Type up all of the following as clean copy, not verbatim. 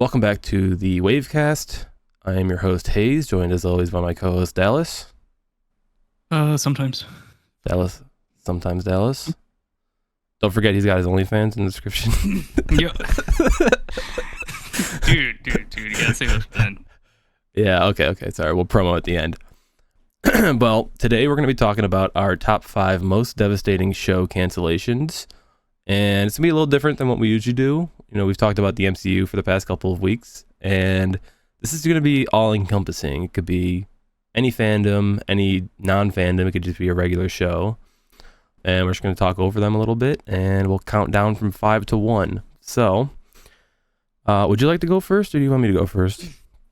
Welcome back to the Wavecast. I am your host, Hayes, joined as always by my co-host, Dallas. Sometimes. Dallas, sometimes Dallas. Don't forget, he's got his OnlyFans in the description. Yeah. dude, you gotta say that then. Yeah, okay. Sorry, we'll promo at the end. Well, today we're going to be talking about our top 5 most devastating show cancellations. And it's going to be a little different than what we usually do. You know, we've talked about the MCU for the past couple of weeks, and this is going to be all-encompassing. It could be any fandom, any non-fandom. It could just be a regular show. And we're just going to talk over them a little bit, and we'll count down from 5 to 1. So, would you like to go first, or do you want me to go first?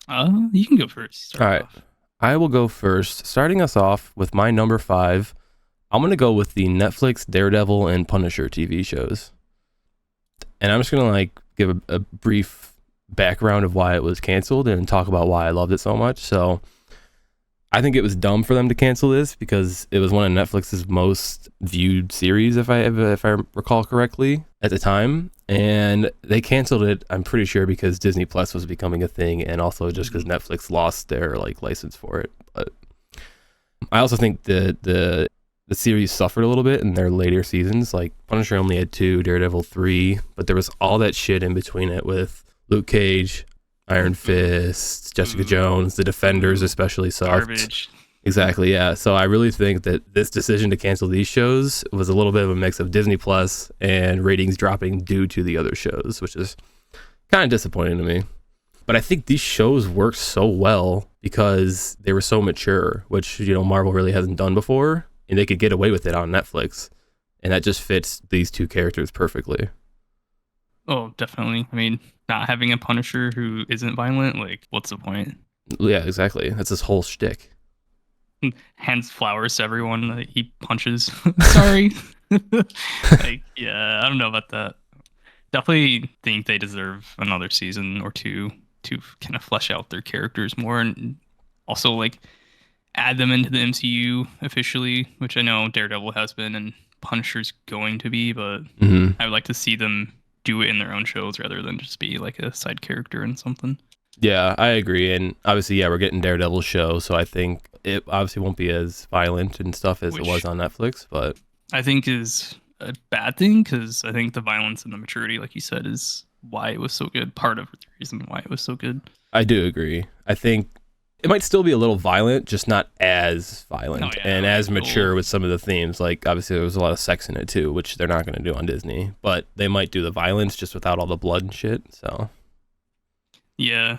You can go first. All right. I will go first. Starting us off with my number 5, I'm going to go with the Netflix Daredevil and Punisher TV shows. And I'm just going to give a brief background of why it was canceled and talk about why I loved it so much. So I think it was dumb for them to cancel this because it was one of Netflix's most viewed series, if I recall correctly, at the time. And they canceled it, I'm pretty sure, because Disney Plus was becoming a thing, and also just because Netflix lost their license for it. But I also think the series suffered a little bit in their later seasons. Like Punisher only had 2, Daredevil 3, but there was all that shit in between it with Luke Cage, Iron Fist, Jessica Jones, the Defenders especially sucked. Garbage. Exactly, yeah. So I really think that this decision to cancel these shows was a little bit of a mix of Disney Plus and ratings dropping due to the other shows, which is kind of disappointing to me. But I think these shows worked so well because they were so mature, which, Marvel really hasn't done before, and they could get away with it on Netflix. And that just fits these two characters perfectly. Oh, definitely. I mean, not having a Punisher who isn't violent, what's the point? Yeah, exactly. That's his whole shtick. Hands flowers to everyone that he punches. Sorry. Yeah, I don't know about that. Definitely think they deserve another season or two to kind of flesh out their characters more and also add them into the MCU officially, which I know Daredevil has been and Punisher's going to be, but I would like to see them do it in their own shows rather than just be like a side character in something. Yeah, I agree. And obviously, yeah, we're getting Daredevil's show, so I think it obviously won't be as violent and stuff as it was on Netflix, but I think is a bad thing because I think the violence and the maturity, like you said, is why it was so good. Part of the reason why it was so good. I do agree. I think it might still be a little violent, just not as violent and as mature with some of the themes. Like, obviously, there was a lot of sex in it, too, which they're not going to do on Disney. But they might do the violence just without all the blood and shit, so. Yeah.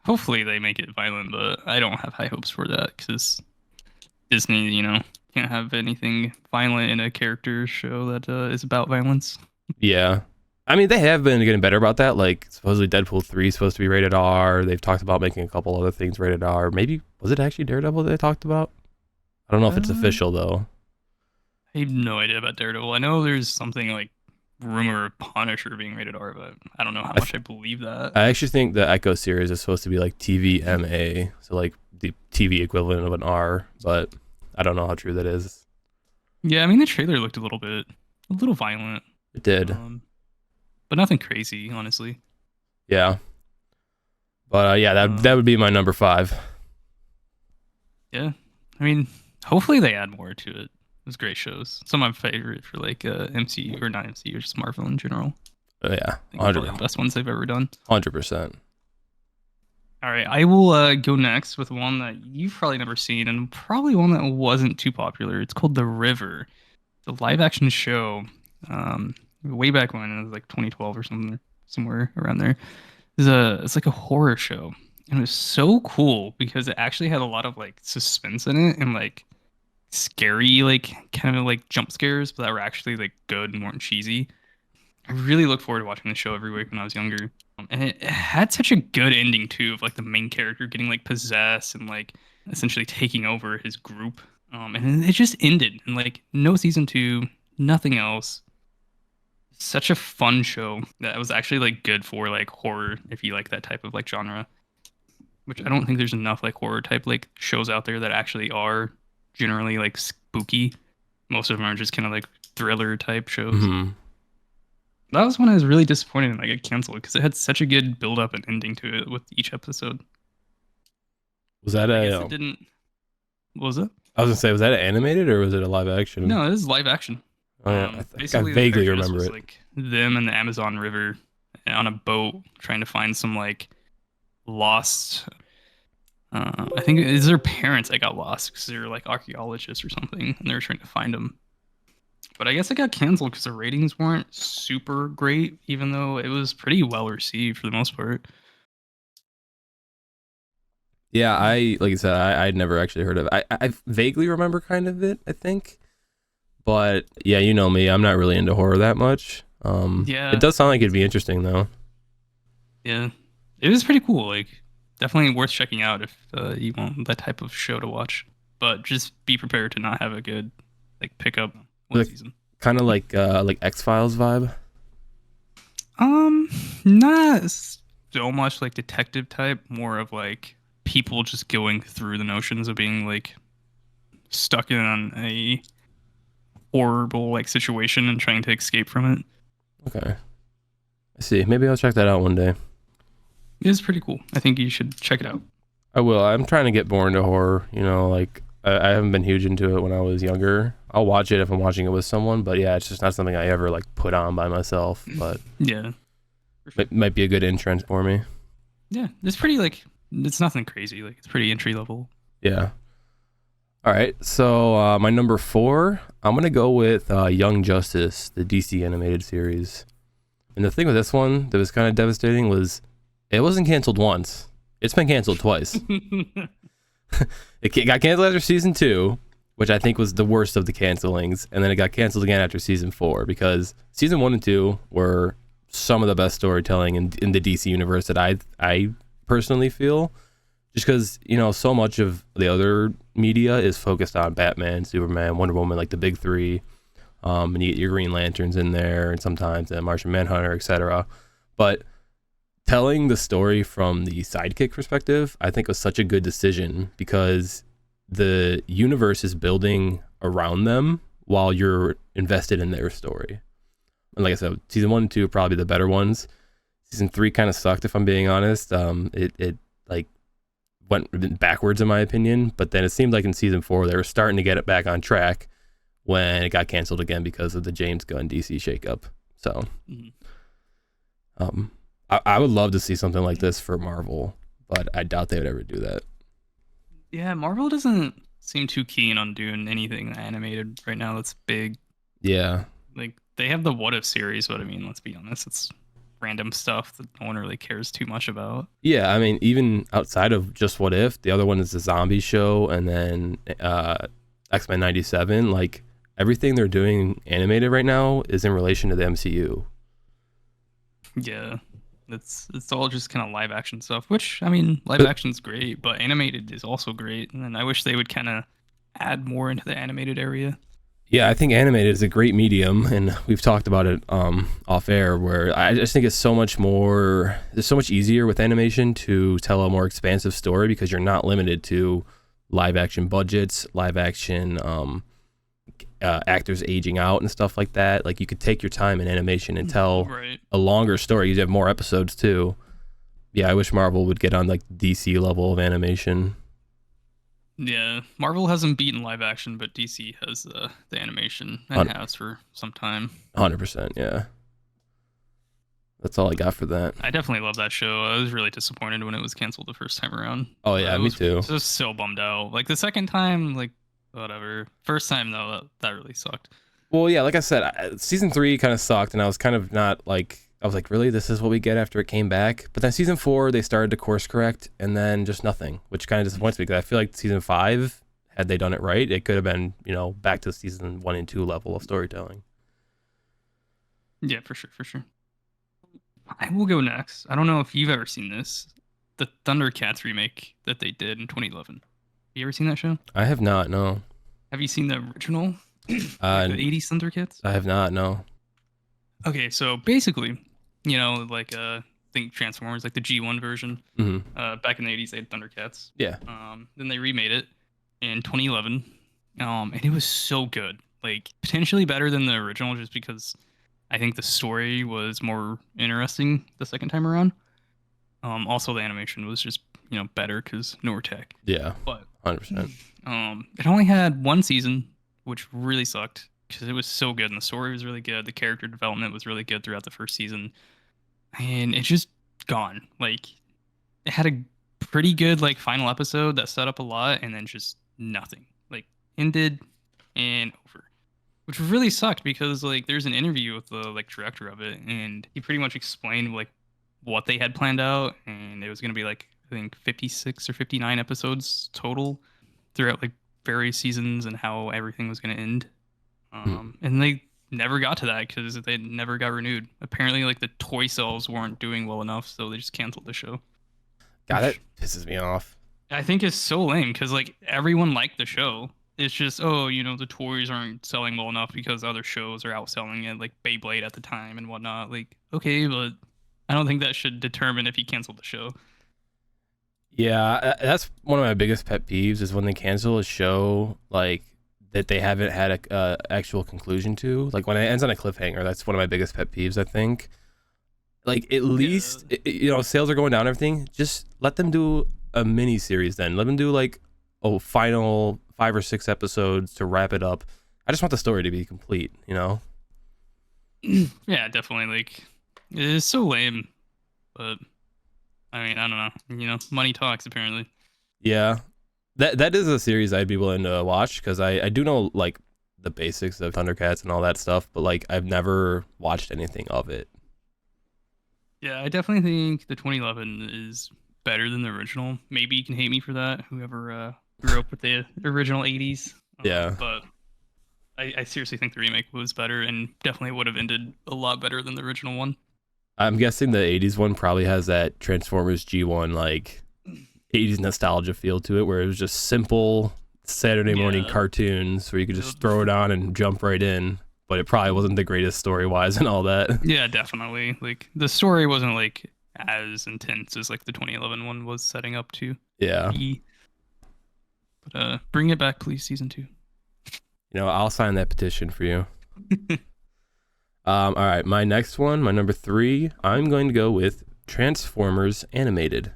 Hopefully they make it violent, but I don't have high hopes for that because Disney, can't have anything violent in a character show that is about violence. Yeah. I mean, they have been getting better about that. Like, supposedly Deadpool 3 is supposed to be rated R. They've talked about making a couple other things rated R. Maybe, was it actually Daredevil that they talked about? I don't know if it's official, though. I have no idea about Daredevil. I know there's something like rumor of Punisher being rated R, but I don't know how much I believe that. I actually think the Echo series is supposed to be like TVMA, so like the TV equivalent of an R, but I don't know how true that is. Yeah, I mean, the trailer looked a little violent. It did. But nothing crazy, honestly. Yeah. But yeah, that would be my number 5. Yeah. I mean, hopefully they add more to it. It was great shows. Some of my favorite for MCU or not MCU, just Marvel in general. Yeah, 100%. The best ones they've ever done. 100%. All right, I will go next with one that you've probably never seen and probably one that wasn't too popular. It's called The River. It's a live action show. Way back when it was like 2012 or something, somewhere around there. It's like a horror show. And it was so cool because it actually had a lot of suspense in it and scary kind of jump scares, but that were actually good and weren't cheesy. I really look forward to watching the show every week when I was younger. And it had such a good ending too of the main character getting possessed and essentially taking over his group. And it just ended and no season 2, nothing else. Such a fun show that was actually good for horror if you like that type of genre, which I don't think there's enough horror type shows out there that actually are generally spooky. Most of them are just kind of thriller type shows. That was when I was really disappointed when I got canceled because it had such a good build up and ending to it with each episode. Was that But I a guess it didn't. What was it? I was gonna say, was that animated or was it a live action? No, it is live action. Oh yeah, I think I Basically, the vaguely character just remember was it. like them in the Amazon River on a boat trying to find some like lost. I think it's their parents that got lost because they're like archaeologists or something, and they were trying to find them. But I guess it got canceled because the ratings weren't super great, even though it was pretty well received for the most part. Yeah, I like I said, I'd never actually heard of it. I vaguely remember kind of it, I think. But yeah, you know me, I'm not really into horror that much. It Yeah, does sound like it'd be interesting though. yeah, it was pretty cool. Like, definitely worth checking out if you want that type of show to watch. But just be prepared to not have a good like pickup one Like season. kind of like X-Files vibe. Um, not so much like detective type, more of like people just going through the notions of being like stuck in a horrible like situation and trying to escape from it. Okay. I see. Maybe I'll check that out one day. It is pretty cool. I think you should check it out. I will. I'm trying to get more into horror, like I haven't been huge into it when I was younger. I'll watch it if I'm watching it with someone, but yeah, it's just not something I ever like put on by myself, but Yeah, for sure. it might be a good entrance for me. Yeah, it's pretty like it's nothing crazy. Like it's pretty entry level. Yeah. All right. So my number 4, I'm gonna go with Young Justice, the DC animated series. And the thing with this one that was kind of devastating was it wasn't canceled once. It's been canceled twice. It got canceled after season 2, which I think was the worst of the cancelings, and then it got canceled again after season 4 because season 1 and 2 were some of the best storytelling in the DC universe that I personally feel. Just because so much of the other media is focused on Batman, Superman, Wonder Woman, like the big three, and you get your Green Lanterns in there, and sometimes a Martian Manhunter, etc. But telling the story from the sidekick perspective, I think was such a good decision because the universe is building around them while you're invested in their story. And like I said, season 1 and 2 are probably the better ones. Season 3 kind of sucked, if I'm being honest. It like went backwards in my opinion, but then it seemed like in season 4 they were starting to get it back on track when it got canceled again because of the James Gunn DC shakeup. So, I would love to see something like this for Marvel, but I doubt they would ever do that. Yeah, Marvel doesn't seem too keen on doing anything animated right now that's big. Yeah, Like they have the What If series, but I mean, let's be honest, it's random stuff that no one really cares too much about. yeah. I mean, even outside of just What If, the other one is the zombie show, and then X-Men '97. Like everything they're doing animated right now is in relation to the MCU. Yeah. It's all just kind of live action stuff, which I mean, live But action's great, but animated is also great. And I wish they would kind of add more into the animated area. yeah, I think animated is a great medium, and we've talked about it off air. Where I just think it's so much easier with animation to tell a more expansive story because you're not limited to live action budgets, live action actors aging out and stuff like that. Like you could take your time in animation and tell Right. a longer story. You have more episodes too. Yeah, I wish Marvel would get on like DC level of animation. Yeah, Marvel hasn't beaten live action, but DC has the animation and Hun- has for some time. 100%. Yeah, that's all I got for that. I definitely love that show. I was really disappointed when it was canceled the first time around. Oh I yeah, me was too. just so bummed out. Like the second time, like whatever. First time though, that really sucked. Well, yeah, like I said, season 3 kind of sucked, and I was kind of not like, I was like, really, this is what we get after it came back. But then season 4, they started to course correct, and then just nothing, which kind of disappoints me because I feel like season 5, had they done it right, it could have been, back to season 1 and 2 level of storytelling. Yeah, for sure, for sure. I will go next. I don't know if you've ever seen this, the Thundercats remake that they did in 2011. You ever seen that show? I have not, no. Have you seen the original, Uh, like the 80s Thundercats? I have not, no. Okay, so basically, like think Transformers, like the G1 version. Hmm. Back in the 80s, they had Thundercats. Yeah. Then they remade it in 2011, and it was so good. Like potentially better than the original, just because I think the story was more interesting the second time around. Also the animation was just better because newer tech. Yeah, But 100%. it only had one season, which really sucked because it was so good and the story was really good. The character development was really good throughout the first season, and it's just gone. Like it had a pretty good like final episode that set up a lot, and then just nothing. Like ended and over, which really sucked because like there's an interview with the like director of it, and he pretty much explained like what they had planned out, and it was gonna be like I think 56 or 59 episodes total throughout like various seasons and how everything was gonna end. And they never got to that because they never got renewed. Apparently, like the toy sales weren't doing well enough, so they just canceled the show. God, that Which pisses me off. I think is so lame because like everyone liked the show. It's just the toys aren't selling well enough because other shows are outselling it, like Beyblade at the time and whatnot. Like okay, but I don't think that should determine if he canceled the show. Yeah, that's one of my biggest pet peeves is when they cancel a show like that they haven't had a actual conclusion to. Like when it ends on a cliffhanger, that's one of my biggest pet peeves. I think. Like at Yeah, least sales are going down and everything. Just let them do a mini series then. Let them do like a final 5 or 6 episodes to wrap it up. I just want the story to be complete. yeah, definitely. Like it is so lame, but I mean, I don't know. Money talks apparently. Yeah, that is a series I'd be willing to watch because I do know like the basics of Thundercats and all that stuff, but like I've never watched anything of it. Yeah, I definitely think the 2011 is better than the original. Maybe you can hate me for that, whoever grew up with the original 80s. Yeah, But I seriously think the remake was better and definitely would have ended a lot better than the original one. I'm guessing the '80s one probably has that Transformers G1 like '80s nostalgia feel to it, where it was just simple Saturday morning Yeah. cartoons where you could just Yep. throw it on and jump right in. But it probably wasn't the greatest story wise and all that. Yeah, definitely. Like the story wasn't like as intense as like the 2011 one was setting up to Yeah. be. But bring it back, please, season two. I'll sign that petition for you. All right, my next one, my number 3, I'm going to go with Transformers Animated.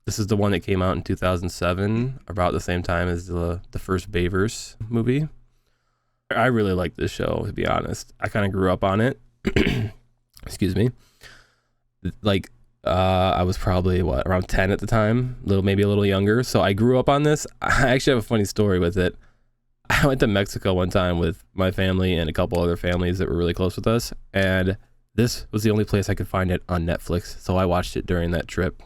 This is the one that came out in 2007, about the same time as the first Bayverse movie. I really like this show, to be honest. I kind of grew up on it. Excuse me. Like, I was probably around 10 at the time, maybe a little younger. So I grew up on this. I actually have a funny story with it. I went to Mexico one time with my family and a couple other families that were really close with us, and this was the only place I could find it on Netflix. So I watched it during that trip.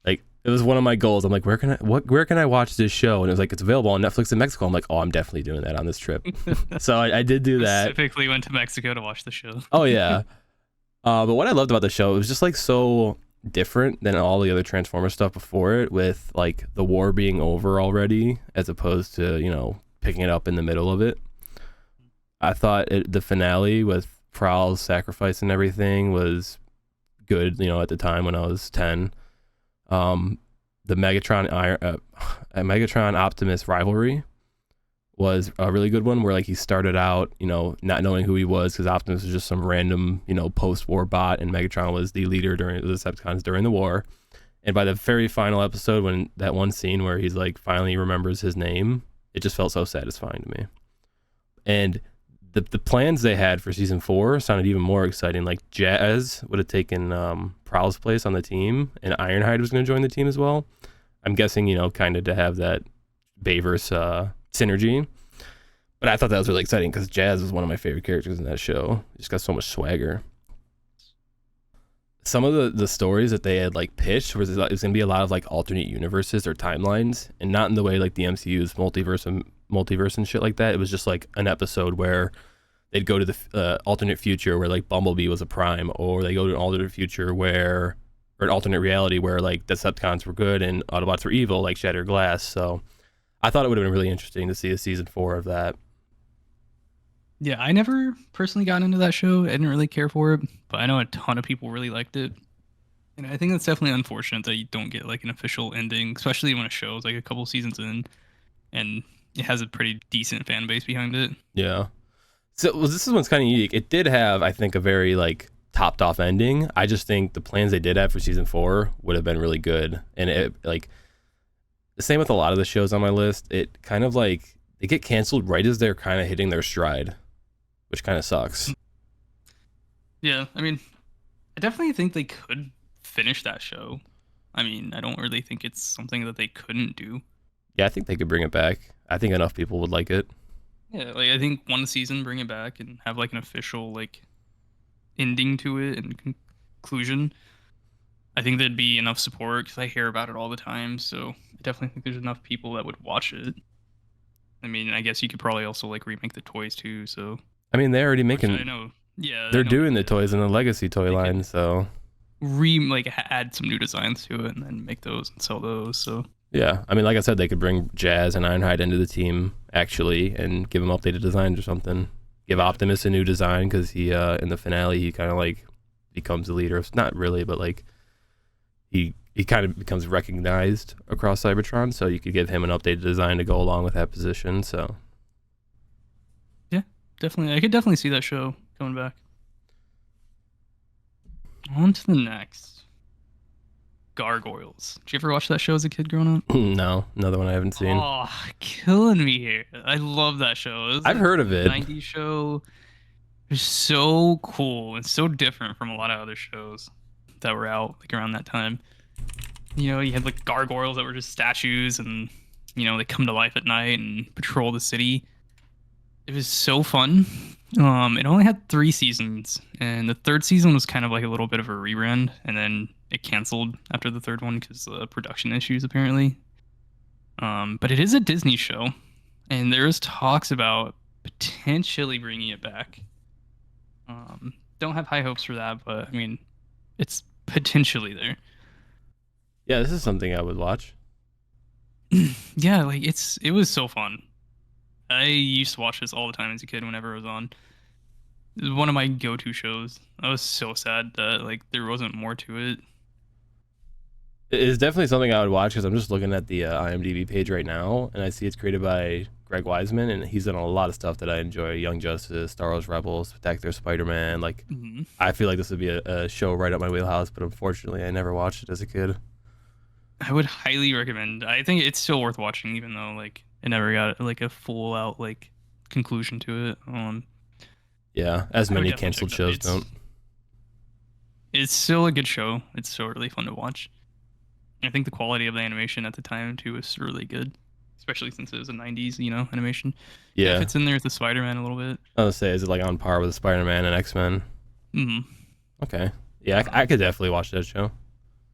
Like it was one of my goals. I'm like, where can I watch this show? And it was like, it's available on Netflix in Mexico. I'm like, oh, I'm definitely doing that on this trip. So I did do that. Specifically went to Mexico to watch the show. Oh yeah. But what I loved about the show, it was just like so different than all the other Transformers stuff before it, with like the war being over already, as opposed to picking it up in the middle of it. I thought the finale with Prowl's sacrifice and everything was good. At the time when I was 10. The Megatron Optimus rivalry was a really good one, where like he started out, not knowing who he was because Optimus was just some random, post-war bot, and Megatron was the leader during the Decepticons during the war. And by the very final episode, when that one scene where he's like finally remembers his name, it just felt so satisfying to me. And the plans they had for season 4 sounded even more exciting. Like Jazz would have taken Prowl's place on the team, and Ironhide was going to join the team as well. I'm guessing, kind of to have that Bayverse synergy. But I thought that was really exciting because Jazz was one of my favorite characters in that show. He's got so much swagger. Some of the stories that they had like pitched was going to be a lot of like alternate universes or timelines, and not in the way like the MCU's multiverse and shit like that. It was just like an episode where they'd go to the alternate future where like Bumblebee was a prime, or they go to an alternate future or an alternate reality where like Decepticons were good and Autobots were evil, like Shattered Glass. So I thought it would have been really interesting to see a season 4 of that. Yeah, I never personally got into that show. I didn't really care for it, but I know a ton of people really liked it. And I think that's definitely unfortunate that you don't get like an official ending, especially when a show's like a couple seasons in and it has a pretty decent fan base behind it. Yeah. So well, this one's kind of unique. It did have, I think, a very like topped off ending. I just think the plans they did have for season 4 would have been really good. And it like the same with a lot of the shows on my list. It kind of like they get canceled right as they're kind of hitting their stride, which kind of sucks. Yeah, I mean, I definitely think they could finish that show. I mean, I don't really think it's something that they couldn't do. Yeah, I think they could bring it back. I think enough people would like it. Yeah, like I think one season, bring it back and have like an official like ending to it and conclusion. I think there'd be enough support because I hear about it all the time. So I definitely think there's enough people that would watch it. I mean, I guess you could probably also like remake the toys too. So I mean, they're already which I making. know, yeah, I They're know they doing the did, toys in but the Legacy toy they line, could so add some new designs to it and then make those and sell those. So yeah. I mean, like I said, they could bring Jazz and Ironhide into the team actually, and give them updated designs or something. Give yeah, Optimus a new design because he in the finale he kind of like becomes the leader. Not really, but like he kind of becomes recognized across Cybertron. So you could give him an updated design to go along with that position. So yeah, definitely. I could definitely see that show coming back. On to the next. Gargoyles. Did you ever watch that show as a kid growing up? no, another one I haven't seen. Oh, killing me here. I love that show. It was I've like heard of a it. 90s show. It was so cool and so different from a lot of other shows that were out like around that time. You know, you had like gargoyles that were just statues and they come to life at night and patrol the city. It was so fun. It only had 3 seasons, and the third season was kind of like a little bit of a rerun, and then it canceled after the third one because of production issues apparently. But it is a Disney show, and there's talks about potentially bringing it back. Don't have high hopes for that, but I mean, it's potentially there. Yeah, this is something I would watch. Yeah, like it was so fun. I used to watch this all the time as a kid whenever it was on. It was one of my go-to shows. I was so sad that like there wasn't more to it. It is definitely something I would watch because I'm just looking at the IMDb page right now, and I see it's created by Greg Wiseman, and he's done a lot of stuff that I enjoy: Young Justice, Star Wars Rebels, Spectacular Spider-Man. Like, Mhm. I feel like this would be a show right up my wheelhouse, but unfortunately, I never watched it as a kid. I would highly recommend. I think it's still worth watching, even though like it never got like a full out like conclusion to it. Yeah, as I would many definitely canceled check that. shows don't. It's still a good show. It's still really fun to watch. I think the quality of the animation at the time too was really good, especially since it was a '90s, animation. Kind of Yeah, fits in there with the Spider-Man a little bit. I would say, is it like on par with Spider-Man and X-Men? Hmm. Okay, yeah, I could definitely watch that show.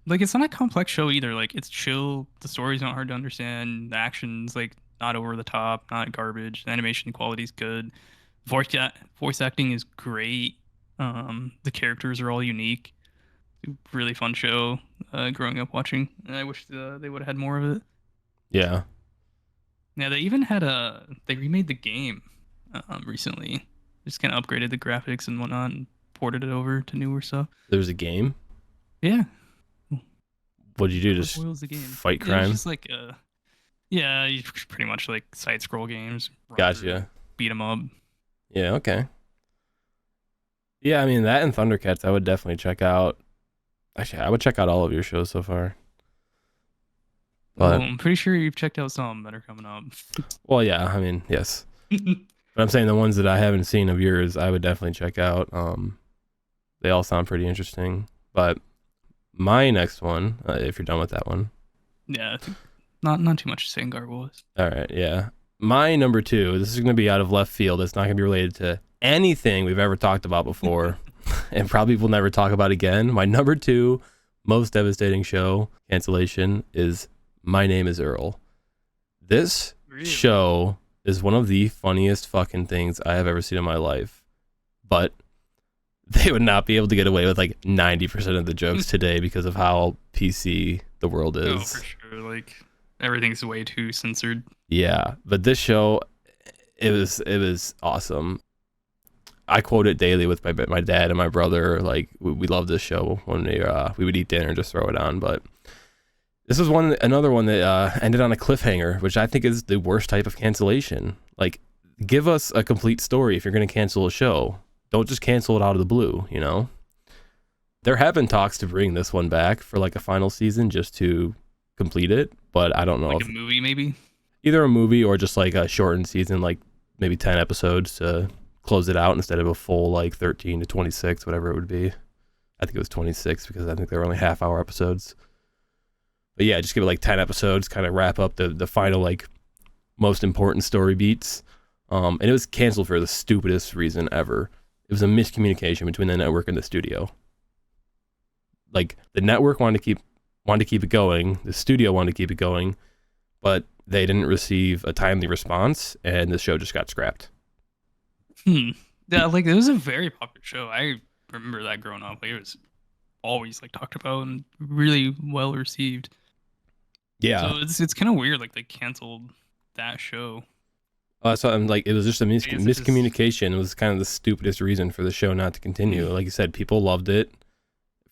Like it's not a complex show either. Like it's chill. The story's not hard to understand. The action's like not over the top, not garbage. The animation quality's good. Voice acting is great. The characters are all unique. Really fun show. Growing up watching, and I wish they would have had more of it. Yeah, Yeah, they remade the game recently. Just kind of upgraded the graphics and whatnot and ported it over to newer stuff. there was a game. Yeah, What did you do? Just Gargoyles the game. fight Yeah, it's crime? just like yeah, you pretty much like side scroll games. Run through, Gotcha. beat 'em up. Yeah, okay. Yeah, I mean that and Thundercats I would definitely check out. Actually, I would check out all of your shows so far. Well, But I'm pretty sure you've checked out some that are coming up. well, yeah, I mean, yes. But I'm saying the ones that I haven't seen of yours, I would definitely check out. They all sound pretty interesting. But my next one, if you're done with that one. Yeah, I think not too much to say in Gargoyles. All right, yeah. My number 2, this is going to be out of left field. It's not going to be related to anything we've ever talked about before and probably will never talk about again. My number 2 most devastating show cancellation is My Name is Earl. This Really? show is one of the funniest fucking things I have ever seen in my life. But they would not be able to get away with like 90% of the jokes today because of how PC the world Oh, is. for sure. Like everything's way too censored. Yeah, but this show, it was awesome. I quote it daily with my dad and my brother. Like we love this show when we would eat dinner and just throw it on. But this was another one that ended on a cliffhanger, which I think is the worst type of cancellation. Like give us a complete story if you're going to cancel a show. Don't just cancel it out of the blue, you know? There have been talks to bring this one back for like a final season just to complete it, but I don't know Like a if movie, maybe. either a movie or just like a shortened season, like maybe 10 episodes to close it out instead of a full like 13 to 26, whatever it would be. I think it was 26 because I think they were only half-hour episodes. But yeah, just give it like 10 episodes, kind of wrap up the final like most important story beats. And it was canceled for the stupidest reason ever. It was a miscommunication between the network and the studio. Like the network wanted to keep it going, the studio wanted to keep it going, but they didn't receive a timely response, and the show just got scrapped. Yeah, like it was a very popular show. I remember that growing up. Like it was always like talked about and really well received. Yeah. So it's kind of weird. Like they canceled that show. So I'm like, it was just a I guess it just miscommunication. It was kind of the stupidest reason for the show not to continue. Like you said, people loved it.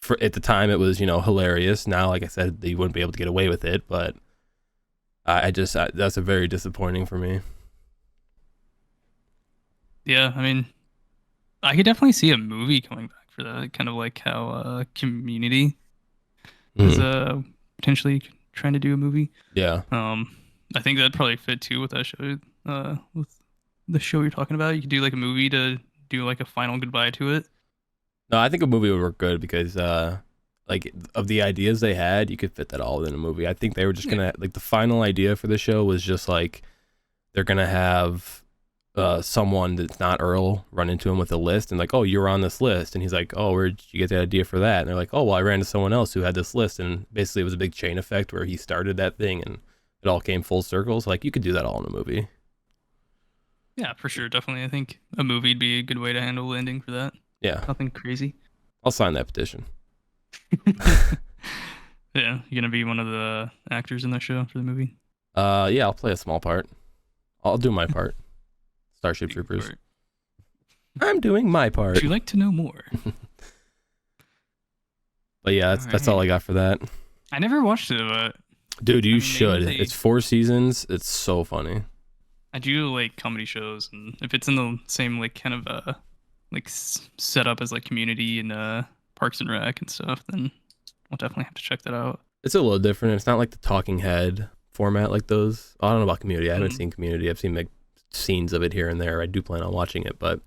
For at the time, it was hilarious. Now, like I said, they wouldn't be able to get away with it. But that's a very disappointing for me. yeah. I mean, I could definitely see a movie coming back for that. Kind of like how Community is Mm, potentially trying to do a movie. yeah. I think that'd probably fit too with that show. With the show you're talking about, you could do like a movie to do like a final goodbye to it. No, I think a movie would work good because like of the ideas they had, you could fit that all in a movie. I think they were just Yeah. gonna like the final idea for the show was just like they're gonna have someone that's not Earl run into him with a list and like, oh, you're on this list, and he's like, oh, where'd you get the idea for that? And they're like, oh, well, I ran to someone else who had this list, and basically it was a big chain effect where he started that thing and it all came full circle. So like you could do that all in a movie. Yeah, for sure. Definitely. I think a movie'd be a good way to handle the ending for that. Yeah, Nothing crazy. I'll sign that petition. Yeah, you're gonna be one of the actors in the show for the movie. Yeah, I'll play a small part. I'll do my part. Starship Big Troopers. part. I'm doing my part. Would you like to know more? But yeah, All that's all I right. got for that. I never watched it, but Dude, I you mean, maybe should. they. It's 4 seasons. It's so funny. I do like comedy shows, and if it's in the same like kind of like setup as like Community and Parks and Rec and stuff, then I'll definitely have to check that out. It's a little different. It's not like the talking head format like those. I don't know about Community. I haven't Mm. seen Community. I've seen like scenes of it here and there. I do plan on watching it, but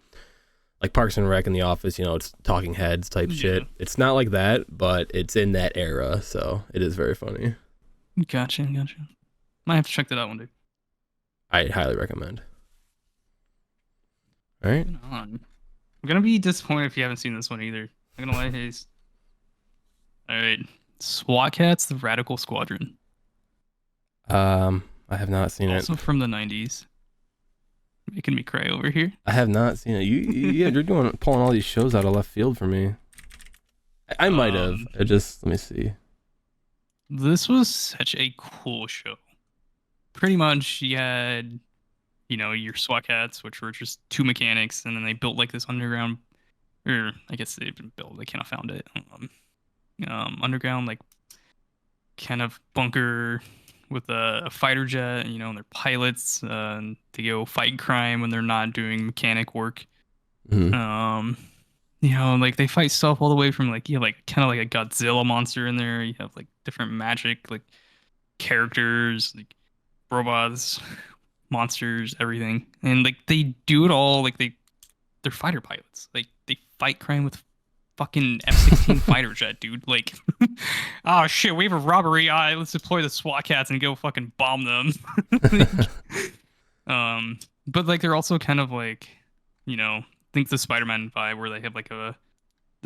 like Parks and Rec and The Office, it's talking heads type Yeah. shit. It's not like that, but it's in that era, so it is very funny. Gotcha. Might have to check that out one day. I highly recommend. All right. Moving on. I'm gonna be disappointed if you haven't seen this one either. I'm gonna lie, Hayes. All right, SWAT Cats: The Radical Squadron, I have not seen it. also from the '90s. Making me cry over here. I have not seen it. Yeah, you're pulling all these shows out of left field for me. I might have. Um, Let me see. this was such a cool show. Pretty much, you had, your SWAT Cats, which were just two mechanics, and then they built like this underground, or I guess they didn't build, they kind of found it. Underground like kind of bunker with a fighter jet, and they're pilots, and they go fight crime when they're not doing mechanic work. Mhm. Like they fight stuff all the way from like you have like kind of like a Godzilla monster in there. You have like different magic like characters, like robots, monsters, everything. And like they do it all like they're fighter pilots. Like they fight crime with fucking F-16 fighter jet, dude. Like, oh shit, we have a robbery. Let's deploy the SWAT cats and go fucking bomb them. But like they're also kind of like, think the Spider-Man vibe where they have like they're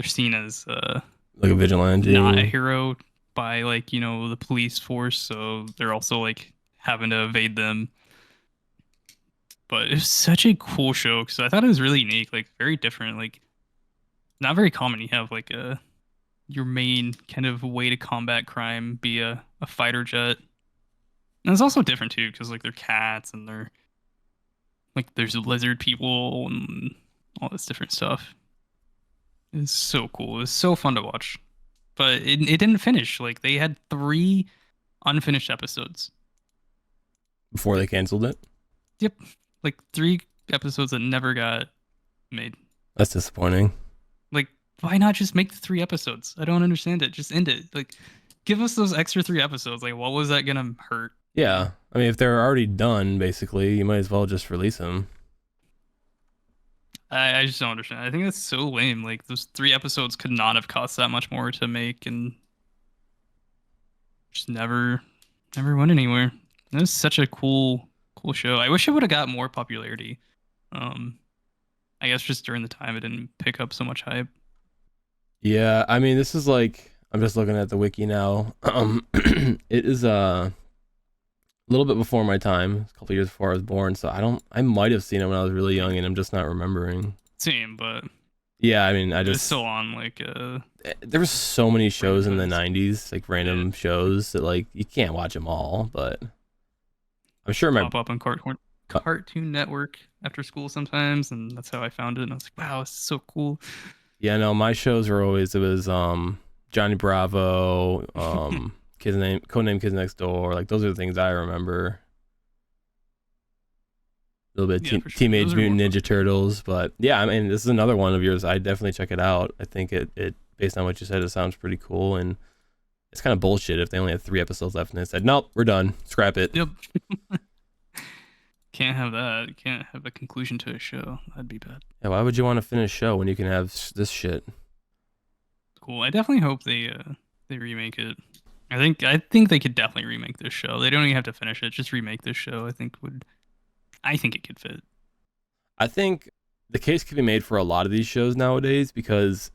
seen as Like a vigilante. not a hero by like, the police force, so they're also like having to evade them. But it's such a cool show because I thought it was really unique, like very different, like not very common. You have like your main kind of way to combat crime be a fighter jet. And it's also different too, because like they're cats and they're like there's lizard people and all this different stuff. It's so cool. It's so fun to watch. But it didn't finish. Like they had three unfinished episodes. Before they canceled it. Yep. Like three episodes that never got made. That's disappointing. Like, why not just make the 3 episodes? I don't understand it. Just end it. Like, give us those extra 3 episodes. Like, what was that gonna hurt? You know? Yeah, I mean, if they're already done, basically, you might as well just release them. I just don't understand. I think that's so lame. Like, those 3 episodes could not have cost that much more to make, and just never went anywhere. It was such a cool show. I wish it would have got more popularity. Um, I guess just during the time it didn't pick up so much hype. Yeah, I mean, this is like I'm just looking at the wiki now. It is a little bit before my time, a couple years before I was born. So I might have seen it when I was really young, and I'm just not remembering. Same, but Yeah, I mean, I it's just still on like there was so many shows in the franchise. '90s, like Yeah, random shows that like you can't watch them all, but I'm sure my pop up on Cartoon Network after school sometimes, and that's how I found it. And I was like, wow, this is so cool. yeah, no, my shows were always it was Johnny Bravo, Codename Kids Next Door, like those are the things I remember. A little bit Yeah, for sure. Teenage Those are more Mutant Ninja fun. Turtles, but yeah, I mean, this is another one of yours. I definitely check it out. I think it based on what you said, it sounds pretty cool, and it's kind of bullshit if they only had 3 episodes left and they said, nope, we're done, scrap it. Yep. Can't have that. Can't have a conclusion to a show. That'd be bad. Yeah, why would you want to finish a show when you can have this shit? Cool. I definitely hope they remake it. I think they could definitely remake this show. They don't even have to finish it. Just remake this show. I think it could fit. I think the case could be made for a lot of these shows nowadays because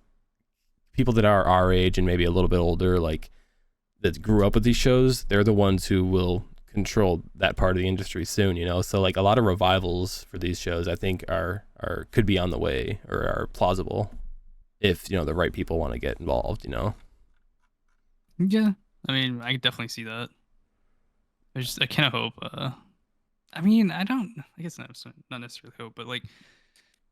people that are our age and maybe a little bit older, like that grew up with these shows, they're the ones who will control that part of the industry soon, you know? So like a lot of revivals for these shows I think are could be on the way or are plausible if, you know, the right people want to get involved, you know? Yeah. I mean, I could definitely see that. I kind of hope. I mean, I don't. I guess not necessarily hope, but like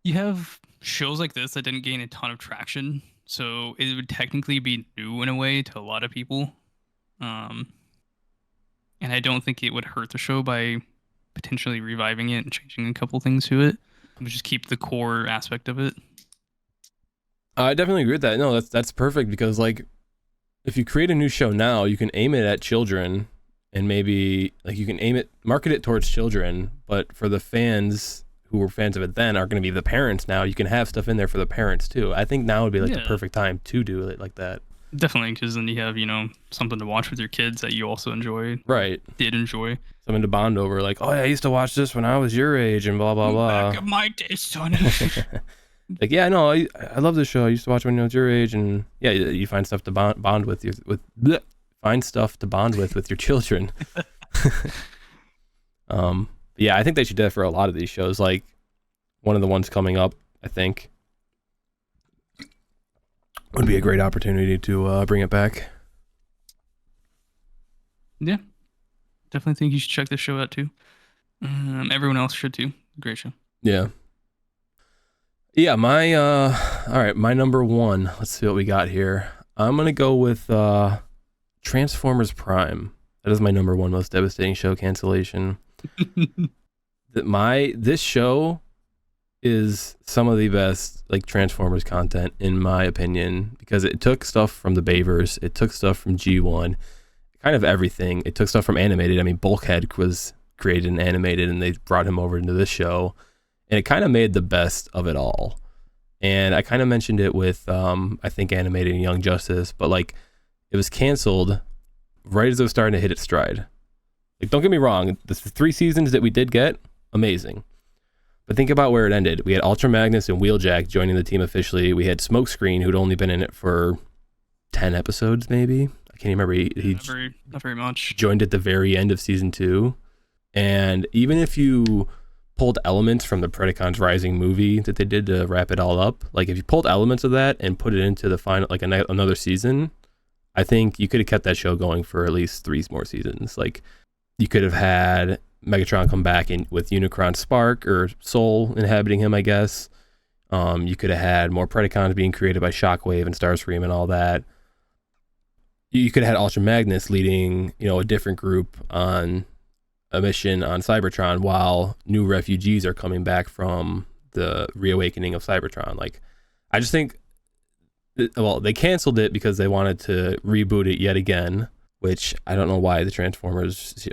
you have shows like this that didn't gain a ton of traction, so it would technically be new in a way to a lot of people. Um, and I don't think it would hurt the show by potentially reviving it and changing a couple things to it. But just keep the core aspect of it. I definitely agree with that. No, that's perfect because like if you create a new show now, you can aim it at children and maybe like you can market it towards children, but for the fans who were fans of it then are going to be the parents now, you can have stuff in there for the parents too. I think now would be like the Yeah, perfect time to do it like that. definitely, because then you have something to watch with your kids that you also Right. did enjoy. Something to bond over like, oh yeah, I used to watch this when I was your age and blah blah Back blah. of my day, son. Like, yeah, no, I love this show. I used to watch when I was your age, and yeah, you find stuff to bond with find stuff to bond with your children. Yeah, I think they should do that for a lot of these shows. Like one of the ones coming up, I think would be a great opportunity to bring it back. Yeah, definitely think you should check this show out too. Everyone else should too. Great show. Yeah, yeah. My all right, my number one. Let's see what we got here. I'm gonna go with Transformers Prime. That is my number one most devastating show cancellation. This show is some of the best like Transformers content in my opinion because it took stuff from the Bayverse, it took stuff from G1, kind of everything. It took stuff from animated. I mean, Bulkhead was created and animated, and they brought him over into this show, and it kind of made the best of it all. And I kind of mentioned it with I think animated and Young Justice, but like it was canceled right as it was starting to hit its stride. Like, don't get me wrong, the 3 seasons that we did get, amazing. But think about where it ended. We had Ultra Magnus and Wheeljack joining the team officially. We had Smokescreen, who'd only been in it for 10 episodes, maybe. I can't remember. He Not very much. joined at the very end of season 2. And even if you pulled elements from the Predacons Rising movie that they did to wrap it all up, like if you pulled elements of that and put it into the final, like another season, I think you could have kept that show going for at least 3 more seasons. Like you could have had Megatron come back in with Unicron Spark or Soul inhabiting him, I guess. You could have had more Predacons being created by Shockwave and Starscream and all that. You could have had Ultra Magnus leading, a different group on a mission on Cybertron while new refugees are coming back from the reawakening of Cybertron. Like, I just think, well, they canceled it because they wanted to reboot it yet again, which I don't know why the Transformers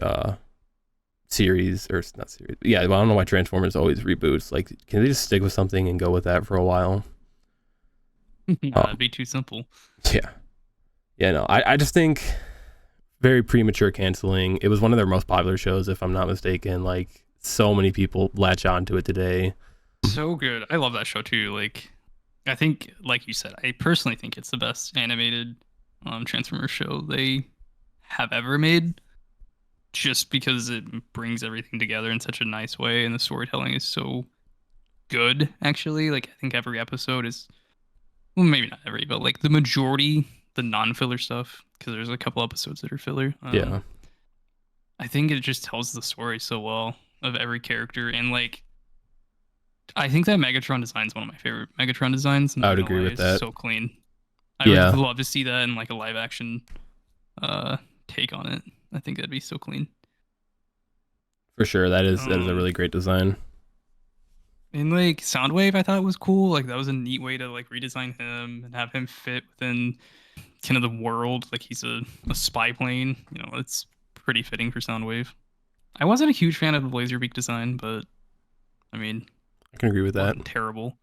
series, or not series, yeah, well, I don't know why Transformers always reboots. Like, can they just stick with something and go with that for a while? That'd be too simple. Yeah. Yeah, no, I just think very premature canceling. It was one of their most popular shows, if I'm not mistaken. Like, so many people latch onto it today. So good. I love that show too. Like, I think, like you said, I personally think it's the best animated Transformers show they have ever made, just because it brings everything together in such a nice way, and the storytelling is so good. Actually, like, I think every episode is, well, maybe not every, but like the majority, the non-filler stuff, because there's a couple episodes that are filler. Yeah. I think it just tells the story so well of every character, and like, I think that Megatron design is one of my favorite Megatron designs. I would agree with that. So clean. I Yeah. would love to see that in like a live action take on it. I think that'd be so clean. For sure. That is a really great design. And like Soundwave, I thought was cool. Like, that was a neat way to like redesign him and have him fit within kind of the world. Like, he's a spy plane. You know, it's pretty fitting for Soundwave. I wasn't a huge fan of the Laserbeak design, but I mean, I can agree with that. wasn't terrible.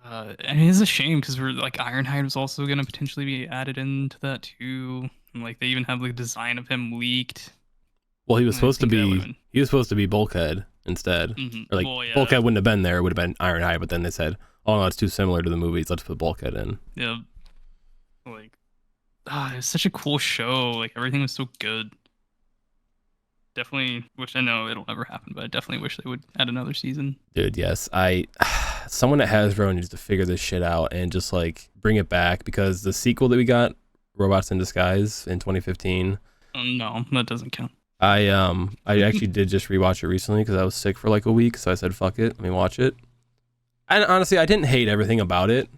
And it is a shame because we're like, Ironhide was also going to potentially be added into that too. And like, they even have the design of him leaked. Well, he was I supposed to think that be would've he was supposed to be Bulkhead instead. Or like, Well, yeah. Bulkhead wouldn't have been there. It would have been Ironhide. But then they said, "Oh no, it's too similar to the movies. Let's put Bulkhead in." Yeah. Like, it's such a cool show. Like, everything was so good. Definitely wish, I know it'll never happen, but I definitely wish they would add another season. Dude, yes. Someone at Hasbro needs to figure this shit out and just like bring it back, because the sequel that we got, Robots in Disguise, in 2015. No, that doesn't count. I actually did just rewatch it recently because I was sick for like a week, so I said fuck it, let me watch it. And honestly, I didn't hate everything about it,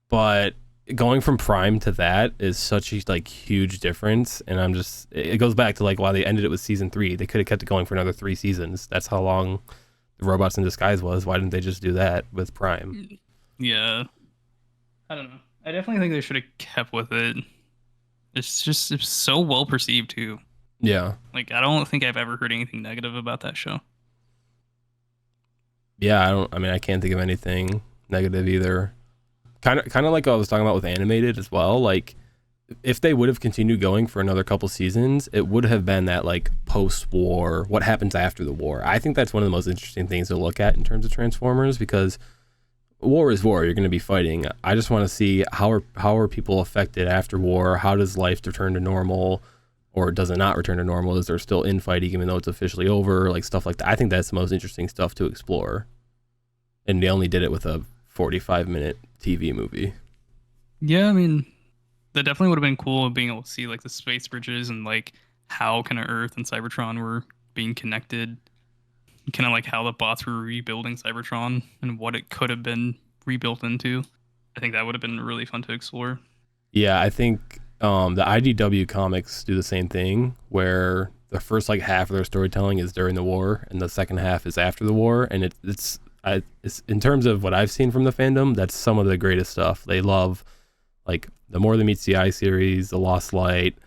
but going from Prime to that is such a like huge difference, and it goes back to like why they ended it with season 3. They could have kept it going for another 3 seasons. That's how long the Robots in Disguise was. Why didn't they just do that with Prime? Yeah. I don't know. I definitely think they should have kept with it. It's so well perceived too. Yeah. Like, I don't think I've ever heard anything negative about that show. Yeah, I can't think of anything negative either. Kind of like I was talking about with animated as well. Like, if they would have continued going for another couple seasons, it would have been that like post-war, what happens after the war. I think that's one of the most interesting things to look at in terms of Transformers, because war is war. You're going to be fighting. I just want to see how are people affected after war? How does life return to normal, or does it not return to normal? Is there still infighting even though it's officially over? Like, stuff like that. I think that's the most interesting stuff to explore. And they only did it with a 45-minute TV movie. Yeah, I mean, that definitely would have been cool, being able to see like the space bridges and like how kind of Earth and Cybertron were being connected, kind of like how the bots were rebuilding Cybertron and what it could have been rebuilt into. I think that would have been really fun to explore. Yeah, I think the IDW comics do the same thing, where the first like half of their storytelling is during the war, and the second half is after the war. And it's in terms of what I've seen from the fandom, that's some of the greatest stuff. They love like the More Than Meets the Eye series, the Lost Light,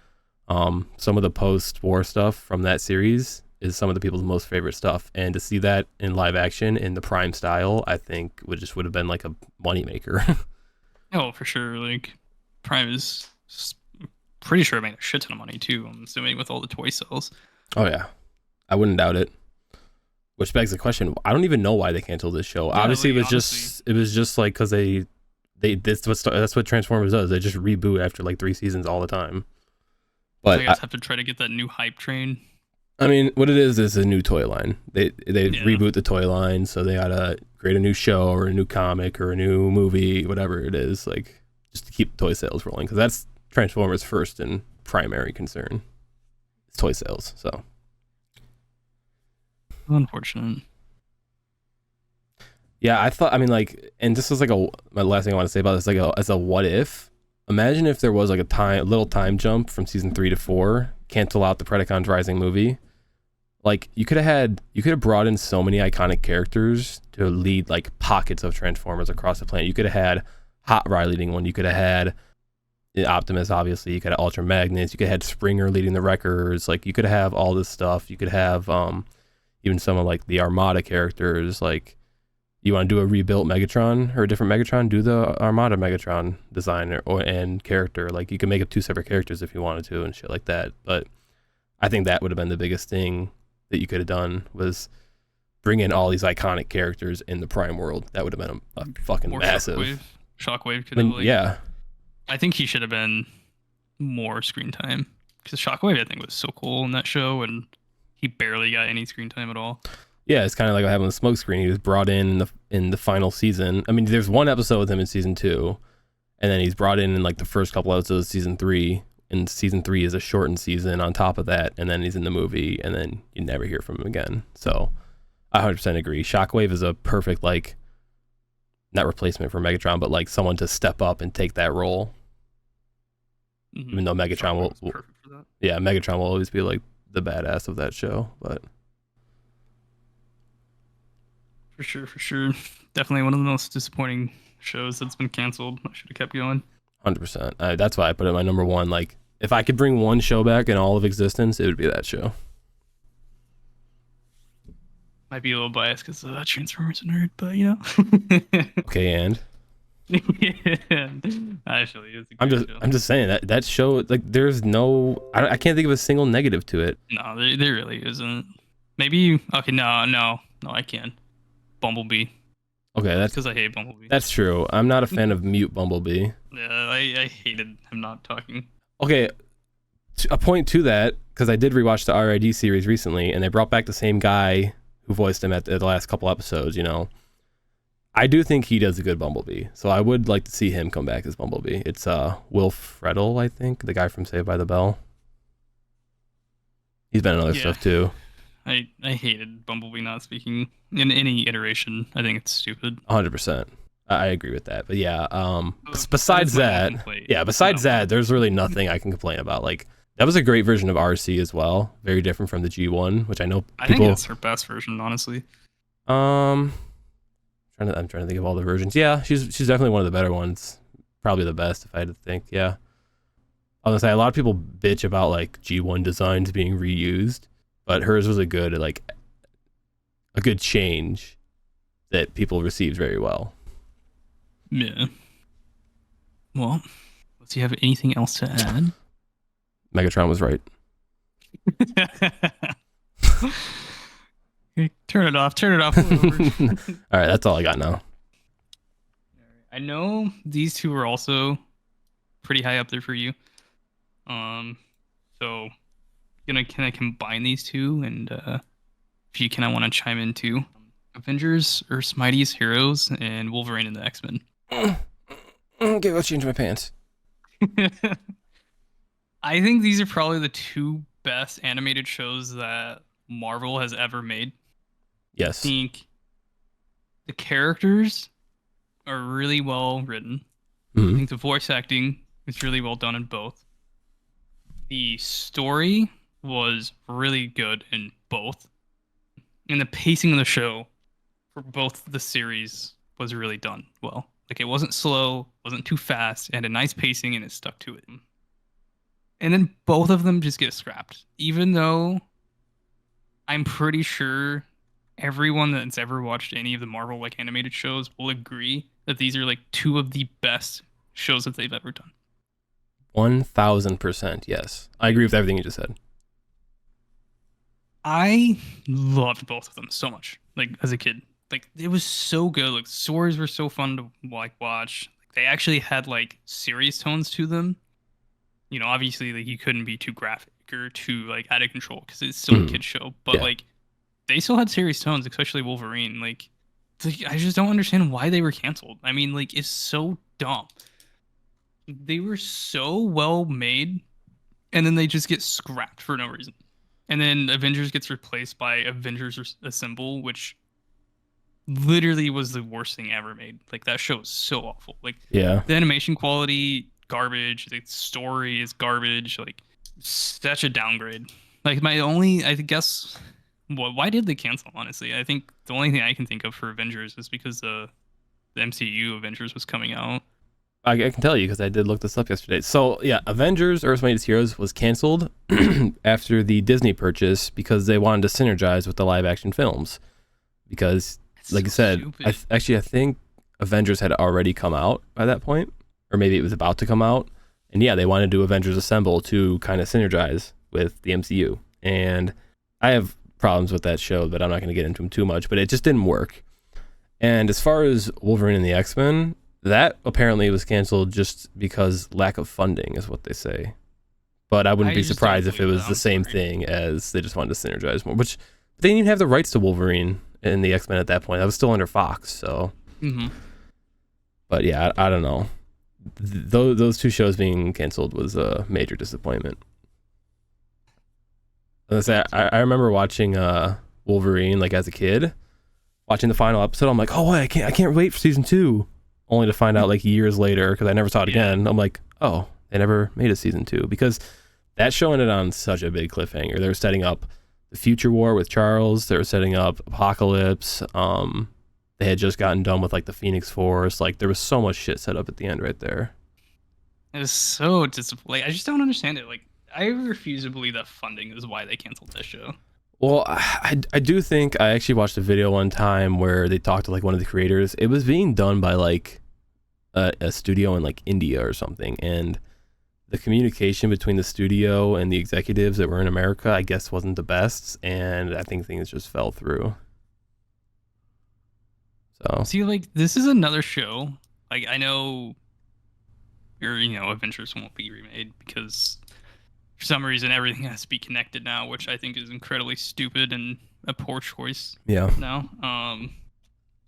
some of the post-war stuff from that series is some of the people's most favorite stuff. And to see that in live action in the Prime style, I think would have been like a moneymaker. Oh, for sure. Like, Prime is pretty sure it made a shit ton of money too, I'm assuming, with all the toy sales. Oh yeah, I wouldn't doubt it. Which begs the question: I don't even know why they canceled this show. Yeah, obviously, like, it was just like because that's what Transformers does. They just reboot after like 3 seasons all the time. But I guess have to try to get that new hype train. I mean, what it is a new toy line. They reboot the toy line, so they gotta create a new show or a new comic or a new movie, whatever it is, like just to keep toy sales rolling, because that's Transformers' first and primary concern. It's toy sales. So unfortunate. Yeah, I mean, like, and this is like my last thing I want to say about this, like, as a what if. Imagine if there was like a little time jump from season 3 to 4, cancel out the Predacons Rising movie, Like you could have brought in so many iconic characters to lead like pockets of Transformers across the planet. You could have had Hot Rod leading one. You could have had Optimus, obviously. You could have Ultra Magnus. You could have had Springer leading the Wreckers. Like you could have all this stuff. You could have even some of like the Armada characters. Like you want to do a rebuilt Megatron or a different Megatron, do the Armada Megatron design and character. Like you can make up two separate characters if you wanted to and shit like that. But I think that would have been the biggest thing that you could have done was bring in all these iconic characters in the Prime world. That would have been a fucking Or massive. Shockwave could have like, Yeah. I think he should have been more screen time because Shockwave I think was so cool in that show and he barely got any screen time at all. Yeah, it's kind of like what happened with Smokescreen. He was brought in the final season. I mean, there's one episode with him in season 2, and then he's brought in like the first couple episodes of season 3. And season 3 is a shortened season on top of that, and then he's in the movie, and then you never hear from him again. So I 100% agree. Shockwave is a perfect like not replacement for Megatron, but like someone to step up and take that role. Mm-hmm. Even though Megatron will perfect for that. Yeah, Megatron will always be like the badass of that show, but for sure. Definitely one of the most disappointing shows that's been canceled. I should have kept going. 100%. That's why I put it my number one. Like, if I could bring one show back in all of existence, it would be that show. Might be a little biased because Transformers a nerd, but you know. Okay, and yeah, actually, it's a great show. I'm just saying that show. Like, there's no. I can't think of a single negative to it. No, there really isn't. Maybe okay. No, I can. Bumblebee. Okay, that's because I hate Bumblebee. That's true. I'm not a fan of mute Bumblebee. Yeah, I hated him not talking. Okay, a point to that, because I did rewatch the RID series recently, and they brought back the same guy who voiced him at the last couple episodes, you know. I do think he does a good Bumblebee, so I would like to see him come back as Bumblebee. It's Will Friedle, I think, the guy from Saved by the Bell. He's been in other stuff too. I hated Bumblebee not speaking in any iteration. I think it's stupid. 100%. I agree with that. But yeah, besides that, there's really nothing I can complain about. Like, that was a great version of RC as well. Very different from the G1, which I know people... I think it's her best version, honestly. I'm trying to think of all the versions. Yeah, she's definitely one of the better ones. Probably the best, if I had to think. Yeah. I was gonna say, a lot of people bitch about like G1 designs being reused, but hers was a good change that people received very well. Yeah. Well, does he have anything else to add? Megatron was right. Turn it off. All right, that's all I got now. I know these two are also pretty high up there for you. So can I combine these two, and if you kind of want to chime in too. Avengers, Earth's Mightiest Heroes, and Wolverine and the X-Men. Okay, let's change my pants. I think these are probably the two best animated shows that Marvel has ever made. Yes. I think the characters are really well written. Mm-hmm. I think the voice acting is really well done in both. The story was really good in both. And the pacing of the show for both the series was really done well. Like, it wasn't slow, wasn't too fast, it had a nice pacing, and it stuck to it. And then both of them just get scrapped. Even though I'm pretty sure everyone that's ever watched any of the Marvel like animated shows will agree that these are like two of the best shows that they've ever done. 1000%, yes. I agree with everything you just said. I loved both of them so much, like, as a kid. Like, it was so good. Like, stories were so fun to like watch. Like, they actually had like serious tones to them. You know, obviously, like, you couldn't be too graphic or too like out of control because it's still a kid show. But like, they still had serious tones, especially Wolverine. Like, I just don't understand why they were canceled. I mean, like, it's so dumb. They were so well made, and then they just get scrapped for no reason. And then Avengers gets replaced by Avengers Assemble, which literally was the worst thing ever made. Like, that show is so awful. Like, yeah, the animation quality, garbage. The story is garbage. Like, such a downgrade. Like, I guess Why did they cancel? Honestly, I think the only thing I can think of for Avengers is because the MCU Avengers was coming out. I can tell you because I did look this up yesterday. So yeah, Avengers: Earth's Mightiest Heroes was canceled after the Disney purchase because they wanted to synergize with the live action films. Because, It's like so I said, stupid. I think Avengers had already come out by that point, or maybe it was about to come out. And yeah, they wanted to do Avengers Assemble to kind of synergize with the MCU. And I have problems with that show, but I'm not going to get into them too much. But it just didn't work. And as far as Wolverine and the X-Men, that apparently was canceled just because lack of funding is what they say. But I wouldn't I be just don't surprised if it believe that. was the I'm same sorry. thing as they just wanted to synergize more, which they didn't even have the rights to Wolverine and the X-Men at that point. That was still under Fox, so. Hmm. But yeah, I don't know. Those two shows being canceled was a major disappointment. I remember watching Wolverine like as a kid, watching the final episode. I'm like, oh, wait, I can't wait for season 2, only to find out like years later because I never saw it Yeah. again. I'm like, oh, they never made a season 2 because that show ended on such a big cliffhanger. They were setting up the future war with Charles. They were setting up Apocalypse. They had just gotten done with like the Phoenix Force. Like there was so much shit set up at the end right there. It was so disappointing. I just don't understand it. Like, I refuse to believe that funding is why they canceled this show. Well, I do think I actually watched a video one time where they talked to like one of the creators. It was being done by like a studio in like India or something, and the communication between the studio and the executives that were in America, I guess, wasn't the best, and I think things just fell through. So See, like, this is another show. Like, I know Avengers won't be remade because for some reason everything has to be connected now, which I think is incredibly stupid and a poor choice yeah. now.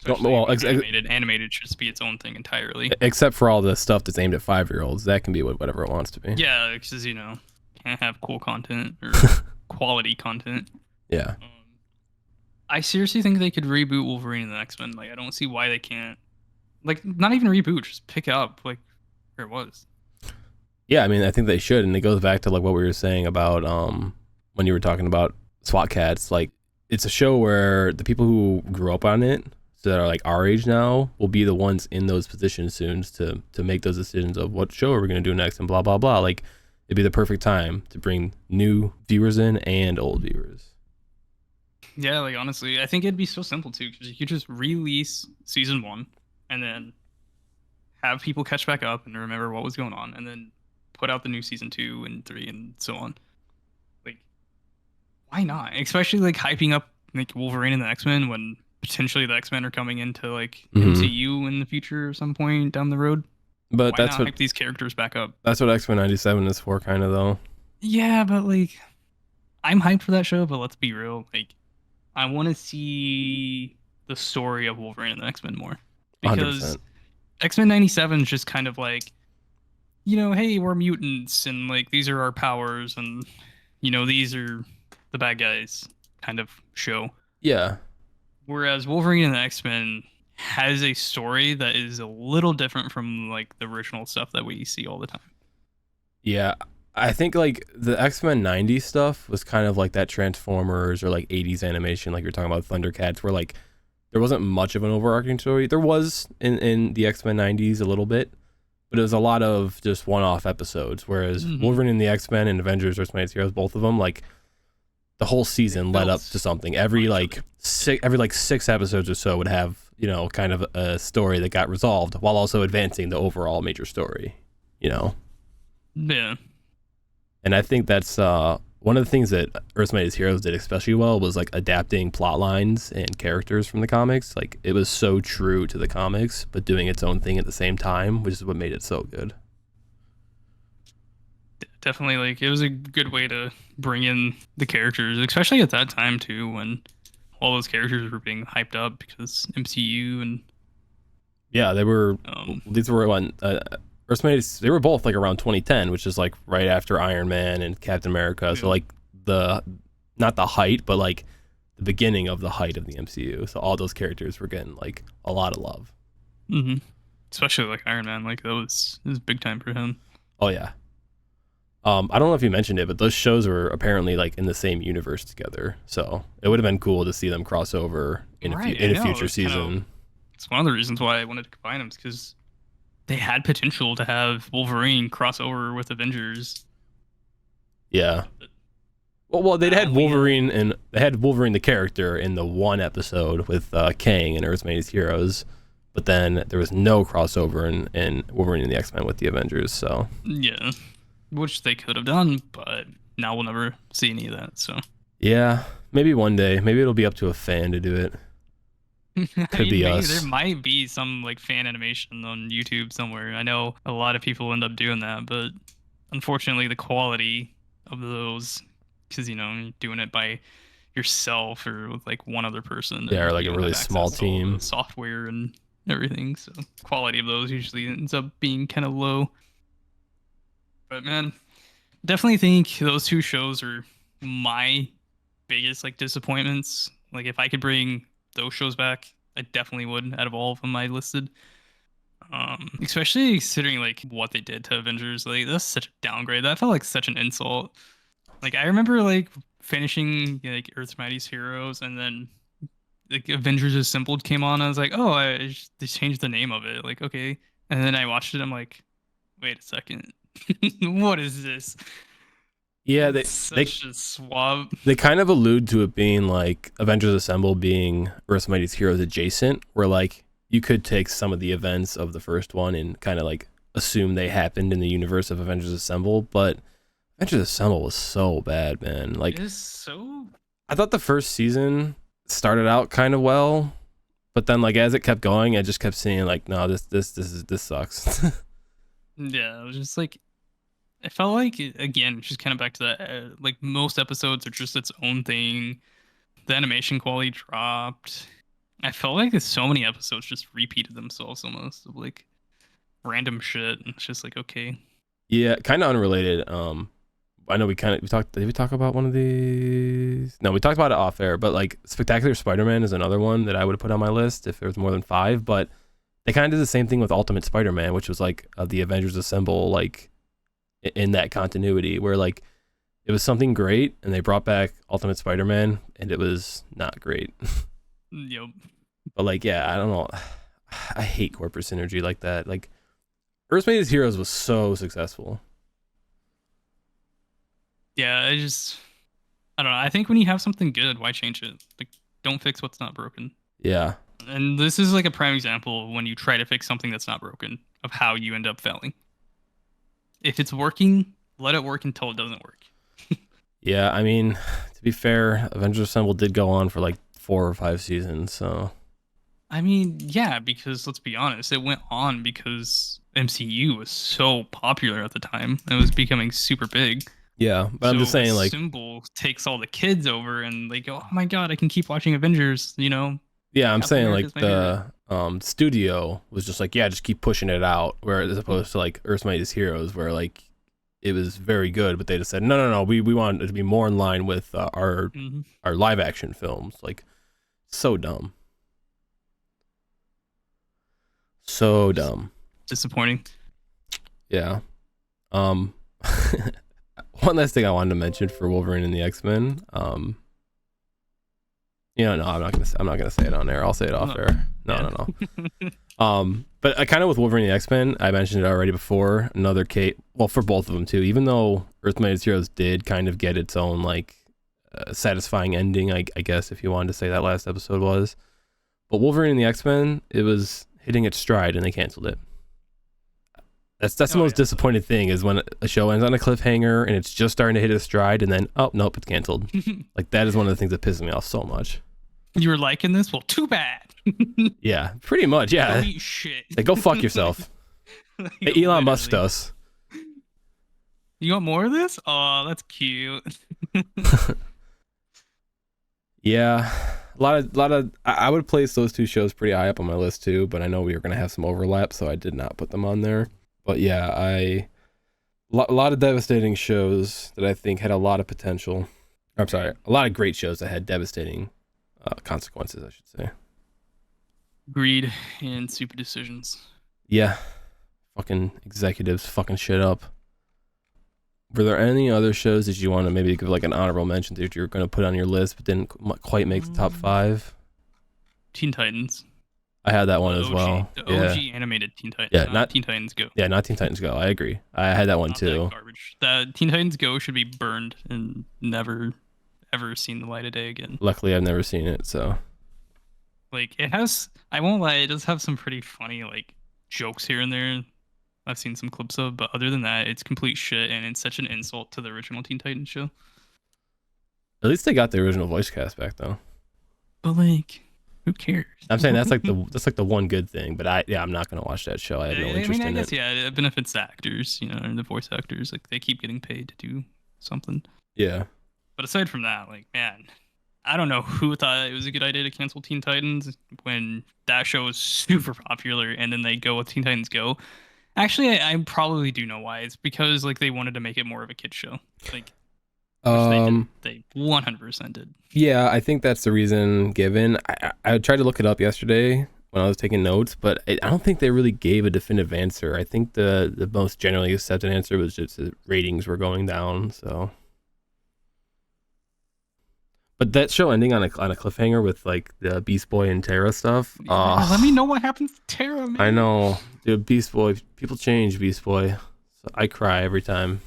Well, Especially with animated. Animated should just be its own thing entirely. except for all the stuff that's aimed at 5-year-olds, that can be whatever it wants to be. Yeah, because can't have cool content or quality content. Yeah. I seriously think they could reboot Wolverine and the X Men. Like, I don't see why they can't. Like, not even reboot, just pick up like where it was. Yeah, I mean, I think they should, and it goes back to like what we were saying about when you were talking about SWAT Cats. Like, it's a show where the people who grew up on it, so that are like our age now, will be the ones in those positions soon to make those decisions of what show are we going to do next and blah blah blah. Like, it'd be the perfect time to bring new viewers in and old viewers. Yeah, like honestly, I think it'd be so simple too, because you could just release season 1 and then have people catch back up and remember what was going on, and then put out the new season 2 and 3 and so on. Like, why not? Especially like hyping up like Wolverine and the X Men when potentially the X Men are coming into like MCU in the future or some point down the road. But Why not hype these characters back up? that's what X-Men 97 is for, kind of though. Yeah, but like, I'm hyped for that show, but let's be real. Like, I want to see the story of Wolverine and the X Men more, because 100%. X Men '97 is just kind of like, hey, we're mutants and like these are our powers and these are the bad guys kind of show. Yeah. Whereas Wolverine and the X Men has a story that is a little different from like the original stuff that we see all the time. Yeah, I think like the X-Men 90s stuff was kind of like that Transformers or like 80s animation, like you're talking about Thundercats, where like there wasn't much of an overarching story. There was in the X-Men 90s a little bit, but it was a lot of just one-off episodes. Whereas Wolverine and the X-Men and Avengers: Earth's Mightiest Heroes, both of them, like the whole season led up to something. Every like 6 episodes or so would have kind of a story that got resolved while also advancing the overall major story. Yeah. And I think that's one of the things that Earth's Mightiest Heroes did especially well was like adapting plot lines and characters from the comics. Like it was so true to the comics, but doing its own thing at the same time, which is what made it so good. Definitely, like it was a good way to bring in the characters, especially at that time too, when all those characters were being hyped up because MCU and yeah, they were. These were when Earth's Mightiest. They were both like around 2010, which is like right after Iron Man and Captain America. Yeah. So like not the height, but like the beginning of the height of the MCU. So all those characters were getting like a lot of love. Especially like Iron Man, like it was big time for him. Oh yeah. I don't know if you mentioned it, but those shows are apparently like in the same universe together. So it would have been cool to see them cross over Right, I in a know. future season. It's one of the reasons why I wanted to combine them, because they had potential to have Wolverine cross over with Avengers. Yeah. But Well, they now had we Wolverine and they had Wolverine the character in the one episode with Kang and Earth's Mightiest Heroes, but then there was no crossover in Wolverine and the X-Men with the Avengers. So yeah, which they could have done, but now we'll never see any of that. So yeah, maybe one day, maybe it'll be up to a fan to do it. I Could mean, be maybe there us. might be some like fan animation on YouTube somewhere. I know a lot of people end up doing that, but unfortunately, the quality of those, because you're doing it by yourself or with like one other person, Yeah, or and like you a don't really have small access to all the team. software and everything. So quality of those usually ends up being kind of low. But man, definitely think those two shows are my biggest like disappointments. Like if I could bring those shows back, I definitely would out of all of them I listed. Especially considering like what they did to Avengers. Like that's such a downgrade. That felt like such an insult. Like I remember like finishing like Earth's Mightiest Heroes, and then like Avengers Assembled came on. I was like, oh, they changed the name of it. Like okay, and then I watched it. I'm like, wait a second, what is this? Yeah, It's they such a swap. they kind of allude to it being like Avengers Assemble being Earth's Mightiest Heroes adjacent, where like you could take some of the events of the first one and kind of like assume they happened in the universe of Avengers Assemble, but Avengers Assemble was so bad, man. It Like is so. I thought the first season started out kind of well, but then like as it kept going, I just kept seeing like, no, this sucks. Yeah, it was just like I felt like again, just kind of back to that. Like most episodes are just its own thing. The animation quality dropped. I felt like there's so many episodes just repeated themselves almost of like random shit, and it's just like okay. Yeah, kind of unrelated. I know we talked. Did we talk about one of these? No, we talked about it off air. But like, Spectacular Spider-Man is another one that I would have put on my list if there was more than five. But they kind of did the same thing with Ultimate Spider-Man, which was like the Avengers Assemble, like in that continuity, where like it was something great, and they brought back Ultimate Spider-Man, and it was not great. Yep. But like, yeah, I don't know. I hate corporate synergy like that. Like, Earth's Mightiest Heroes was so successful. Yeah, I don't know. I think when you have something good, why change it? Like, don't fix what's not broken. Yeah. And this is like a prime example of when you try to fix something that's not broken of how you end up failing. If it's working, let it work until it doesn't work. Yeah, I mean, to be fair, Avengers Assemble did go on for like 4 or 5 seasons, so I mean, yeah, because let's be honest, it went on because MCU was so popular at the time. It was becoming super big. yeah. But I'm just So saying, like, Symbol takes all the kids over and they go, "Oh my God, I can keep watching Avengers." yeah, I'm Captain saying America like is my favorite. the studio was just like, yeah, just keep pushing it out, where as opposed to like Earth's Mightiest Heroes, where like it was very good, but they just said, no, we want it to be more in line with Hmm. our live action films. Like, so dumb, so Just dumb. disappointing. Yeah. Um, one last thing I wanted to mention for Wolverine and the X-Men. No, I'm not gonna say it on air. I'll say it off No. air. No, Yeah. no, no. But I kind of with Wolverine and the X-Men, I mentioned it already before. Another case, well, for both of them too. Even though Earth Mightiest Heroes did kind of get its own like satisfying ending, I guess if you wanted to say that last episode was. But Wolverine and the X-Men, it was hitting its stride, and they canceled it. That's the Oh most yeah. disappointing thing is when a show ends on a cliffhanger and it's just starting to hit its stride, and then oh nope, it's canceled. Like that is one of the things that pisses me off so much. You were liking this? Well, too bad. Yeah, pretty much. Go Yeah, eat shit. like go fuck yourself. Like, Hey, Elon Musk literally. us. You want more of this? Oh, that's cute. Yeah, I would place those two shows pretty high up on my list too, but I know we were gonna have some overlap, so I did not put them on there. But yeah, a lot of devastating shows that I think had a lot of potential. I'm sorry, a lot of great shows that had devastating consequences, I should say. Greed and stupid decisions. Yeah, fucking executives fucking shit up. Were there any other shows that you want to maybe give like an honorable mention that you're going to put on your list, but didn't quite make the top Um, five? Teen Titans, I had that one the as well. OG animated Teen Titans, Yeah, not not Teen Titans Go. not Teen Titans Go. I agree. I had that one Not that too. garbage. The Teen Titans Go should be burned and never ever seen the light of day again. Luckily, I've never seen it, so Like it has, I won't lie, it does have some pretty funny like jokes here and there. I've seen some clips of, but other than that, it's complete shit, and it's such an insult to the original Teen Titans show. at least they got the original voice cast back though. But like, who cares? I'm saying that's like the one good thing, but I'm not gonna watch that show. I have no I interest mean, I in guess it. yeah, it benefits the actors, and the voice actors. Like they keep getting paid to do something. Yeah. But aside from that, like man, I don't know who thought it was a good idea to cancel Teen Titans when that show was super popular, and then they go with Teen Titans Go. Actually, I probably do know why. It's because like they wanted to make it more of a kid show, like which they did. They 100% did. Yeah, I think that's the reason given. I tried to look it up yesterday when I was taking notes, but I don't think they really gave a definitive answer. I think the most generally accepted answer was just the ratings were going down. So, but that show ending on a cliffhanger with like the Beast Boy and Terra stuff. Yeah, let me know what happens to Tara, man. I know, dude. Beast Boy, people change. Beast Boy, so I cry every time.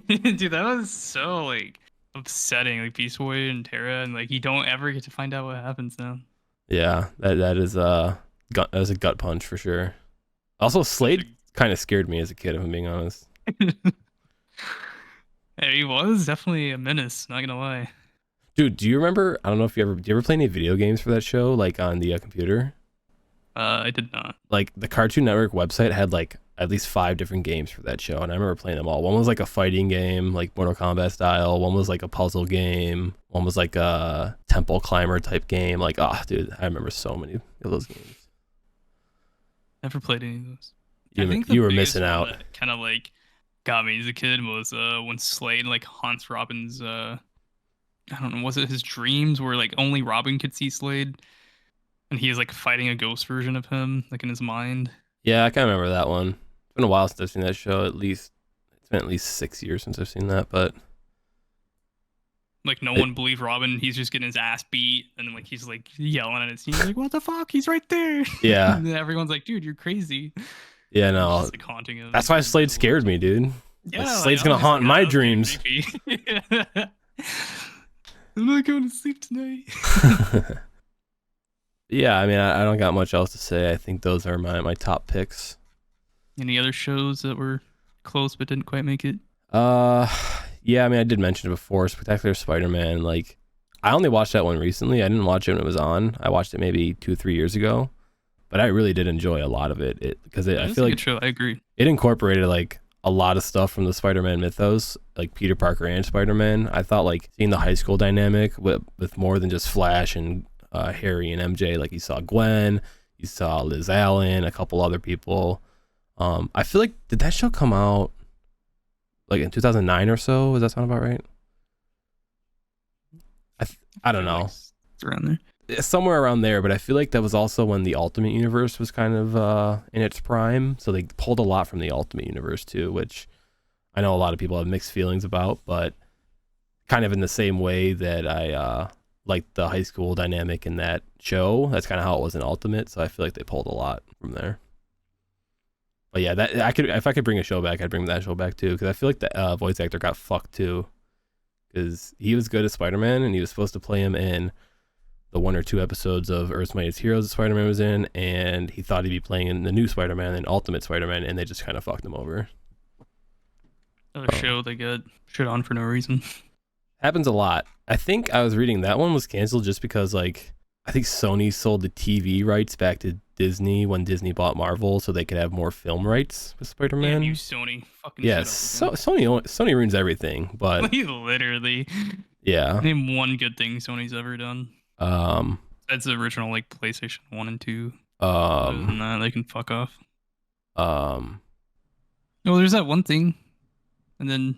Dude, that was so like upsetting. Like Beast Boy and Tara, and like you don't ever get to find out what happens now. Yeah, that is gut. That was a gut punch for sure. Also, Slade kind of scared me as a kid, if I'm being honest. Yeah, he was definitely a menace. Not gonna lie. Dude, do you remember? I don't know if do you ever play any video games for that show, like on the computer? I did not. Like the Cartoon Network website had like at least 5 different games for that show, and I remember playing them all. One was like a fighting game, like Mortal Kombat style. One was like a puzzle game. One was like a temple climber type game. Like, dude, I remember so many of those games. Never played any of those. You were missing out. Kind of like got me as a kid was when Slade like haunts Robin's. I don't know. Was it his dreams where like only Robin could see Slade, and he is like fighting a ghost version of him, like in his mind. Yeah, I kind of remember that one. It's been a while since I've seen that show. It's been at least 6 years since I've seen that, but like no one believed Robin. He's just getting his ass beat, and then like he's like yelling at his team, like, "What the fuck? He's right there!" Yeah. And everyone's like, "Dude, you're crazy." Yeah, no. Just, like, haunting him. That's why Slade scared me, dude. Yeah, like, Slade's gonna haunt my dreams. I'm not going to sleep tonight. Yeah, I mean, I don't got much else to say. I think those are my top picks. Any other shows that were close but didn't quite make it? Yeah, I mean, I did mention it before. Spectacular Spider-Man. Like, I only watched that one recently. I didn't watch it when it was on. I watched it maybe 2-3 years ago, but I really did enjoy a lot of it. Because I feel like a good show. I agree. It incorporated like a lot of stuff from the Spider-Man mythos, like Peter Parker and Spider-Man. I thought like seeing the high school dynamic with more than just Flash and Harry and MJ. Like you saw Gwen, you saw Liz Allen, a couple other people. I feel like, did that show come out like in 2009 or so? Does that sound about right? I don't know. It's around there. It's somewhere around there, but I feel like that was also when the Ultimate Universe was kind of in its prime. So they pulled a lot from the Ultimate Universe too, which I know a lot of people have mixed feelings about, but kind of in the same way that I liked the high school dynamic in that show. That's kind of how it was in Ultimate. So I feel like they pulled a lot from there. But yeah, that if I could bring a show back, I'd bring that show back too, because I feel like the voice actor got fucked too, because he was good at Spider-Man and he was supposed to play him in the 1 or 2 episodes of Earth's Mightiest Heroes that Spider-Man was in, and he thought he'd be playing in the new Spider-Man and Ultimate Spider-Man, and they just kind of fucked him over. Another show they got shit on for no reason. Happens a lot. I think I was reading that one was canceled just because like I think Sony sold the TV rights back to Disney when Disney bought Marvel, so they could have more film rights with Spider-Man. Damn you, Sony. Fucking yes, Sony ruins everything, but literally. Yeah. Name one good thing Sony's ever done. That's the original like PlayStation 1 and 2. Other than that, they can fuck off. Oh, there's that one thing, and then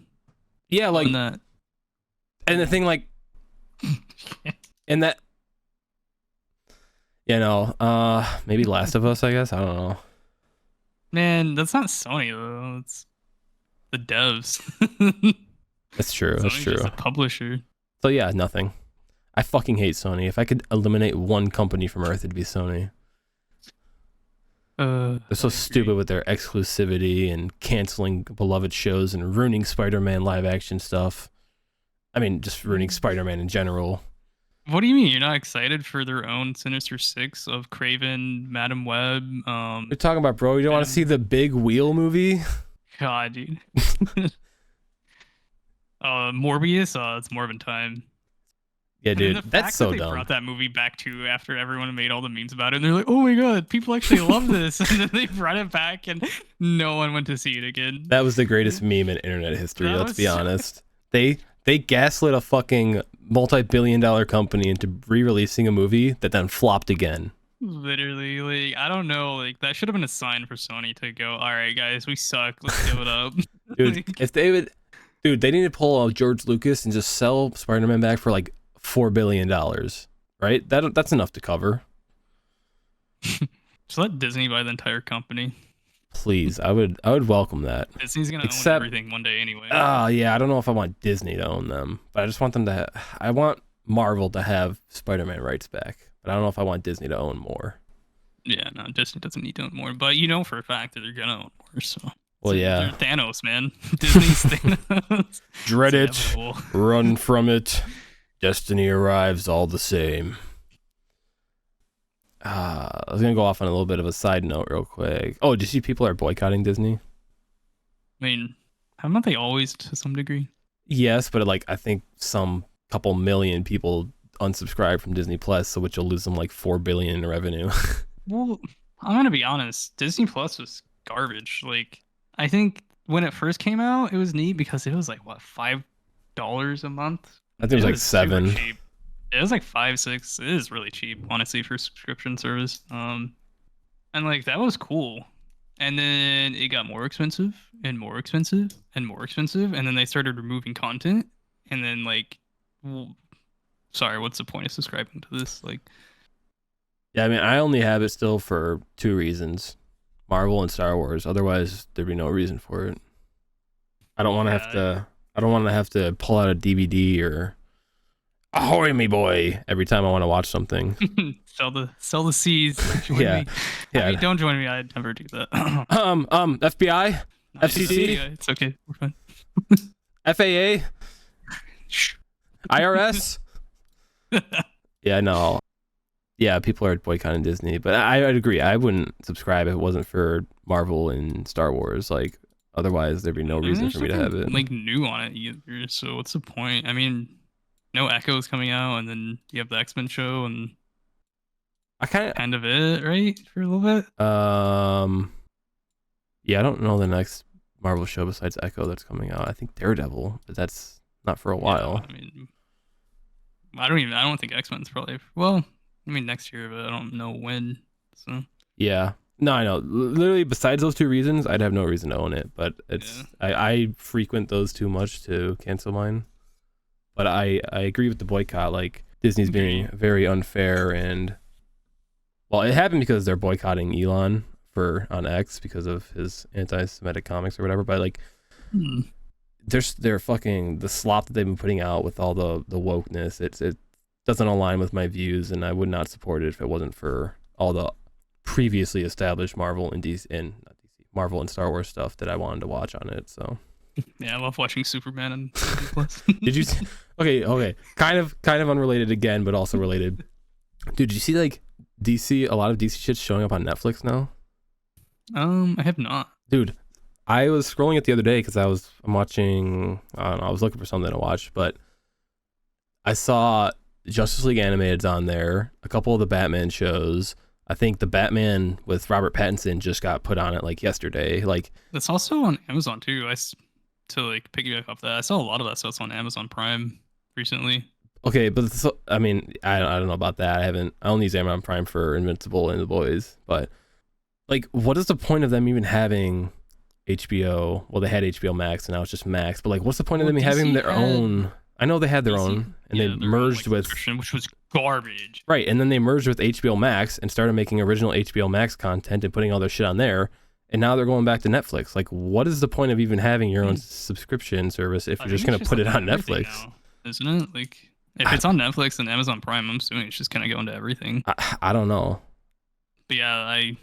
yeah, like that, and the thing like, and that, maybe Last of Us. I guess I don't know. Man, that's not Sony though. It's the devs. That's true. That's Sony's true. just a publisher. So yeah, nothing. I fucking hate Sony. If I could eliminate one company from Earth, it'd be Sony. They're so stupid with their exclusivity and canceling beloved shows and ruining Spider-Man live action stuff. I mean, just ruining Spider-Man in general. What do you mean? You're not excited for their own Sinister Six of Craven, Madam Web? You're talking about, bro? You don't want to see the Big Wheel movie? God, dude. Morbius. It's Morbin time. Yeah, dude, that's so they dumb. Brought that movie back to after everyone made all the memes about it, and they're like, "Oh my god, people actually love this!" And then they brought it back, and no one went to see it again. That was the greatest meme in internet history. Let's be honest. They gaslit a fucking multi-billion-dollar company into re-releasing a movie that then flopped again. Literally, like, I don't know, like, that should have been a sign for Sony to go, all right, guys, we suck, let's give it up. Dude, like, if they would, dude, they need to pull George Lucas and just sell Spider-Man back for like $4 billion, right? That's enough to cover. Just let Disney buy the entire company. Please, I would welcome that. Disney's gonna own everything one day anyway. Oh yeah, I don't know if I want Disney to own them, but I just want them to. I want Marvel to have Spider-Man rights back, but I don't know if I want Disney to own more. Yeah, no, Disney doesn't need to own more, but you know for a fact that they're gonna own more. So. Well, yeah. They're Thanos, man. Disney's Thanos. Dread it, run from it. Destiny arrives all the same. I was gonna go off on a little bit of a side note real quick. Oh, did you see people are boycotting Disney? I mean, haven't they always to some degree? Yes, but like I think some couple million people unsubscribe from Disney Plus, so which will lose them like $4 billion in revenue. Well, I'm gonna be honest. Disney Plus was garbage. Like, I think when it first came out, it was neat because it was like what, $5 a month? I think it was like $7. Cheap. It was like 5, 6. It is really cheap, honestly, for subscription service. And like that was cool. And then it got more expensive and more expensive and more expensive. And then they started removing content. And then like, sorry, what's the point of subscribing to this? Like, yeah, I mean, I only have it still for 2 reasons: Marvel and Star Wars. Otherwise, there'd be no reason for it. I don't want to have to. I don't want to have to pull out a DVD or ahoy me boy every time I want to watch something. sell the seeds. Yeah. I mean, don't join me. I'd never do that. FBI, FCC, it's okay. We're fine. FAA, IRS. Yeah, no. Yeah, people are boycotting Disney, but I'd agree. I wouldn't subscribe if it wasn't for Marvel and Star Wars. Like, otherwise, there'd be no reason for me to have it. Like new on it either. So what's the point? I mean, no Echo's coming out, and then you have the X-Men show, and I kind of it, right, for a little bit. Yeah, I don't know the next Marvel show besides Echo that's coming out. I think Daredevil, but that's not for a while. Yeah, I mean, I don't think X-Men's probably. Well, I mean next year, but I don't know when. So. Yeah. No, I know. Literally, besides those 2 reasons, I'd have no reason to own it. But it's I frequent those too much to cancel mine. But I agree with the boycott. Like, Disney's being very unfair, and well, it happened because they're boycotting Elon on X because of his anti-Semitic comics or whatever. But like, they're fucking the slop that they've been putting out with all the wokeness. It doesn't align with my views, and I would not support it if it wasn't for all the previously established Marvel and Marvel and Star Wars stuff that I wanted to watch on it. So yeah, I love watching Superman and Plus. Did you see, okay, kind of unrelated again, but also related. Dude, did you see like a lot of DC shit's showing up on Netflix now? I have not. Dude, I was scrolling it the other day because I'm watching, I don't know, I was looking for something to watch, but I saw Justice League Animated's on there, a couple of the Batman shows. I think the Batman with Robert Pattinson just got put on it like yesterday. Like, that's also on Amazon too. To like piggyback off that, I saw a lot of that stuff on Amazon Prime recently. Okay, but I mean, I don't know about that. I only use Amazon Prime for Invincible and The Boys, but like, what is the point of them even having HBO? Well, they had HBO Max and now it's just Max, but like, what's the point of them having their own? I know they had their own, and they merged with, which was garbage. Right, and then they merged with HBO Max and started making original HBO Max content and putting all their shit on there. and now they're going back to Netflix. Like, what is the point of even having your own subscription service if you're just going to put it on Netflix now, isn't it? Like, if it's on Netflix and Amazon Prime, I'm assuming it's just kind of going to everything. I don't know. But yeah, I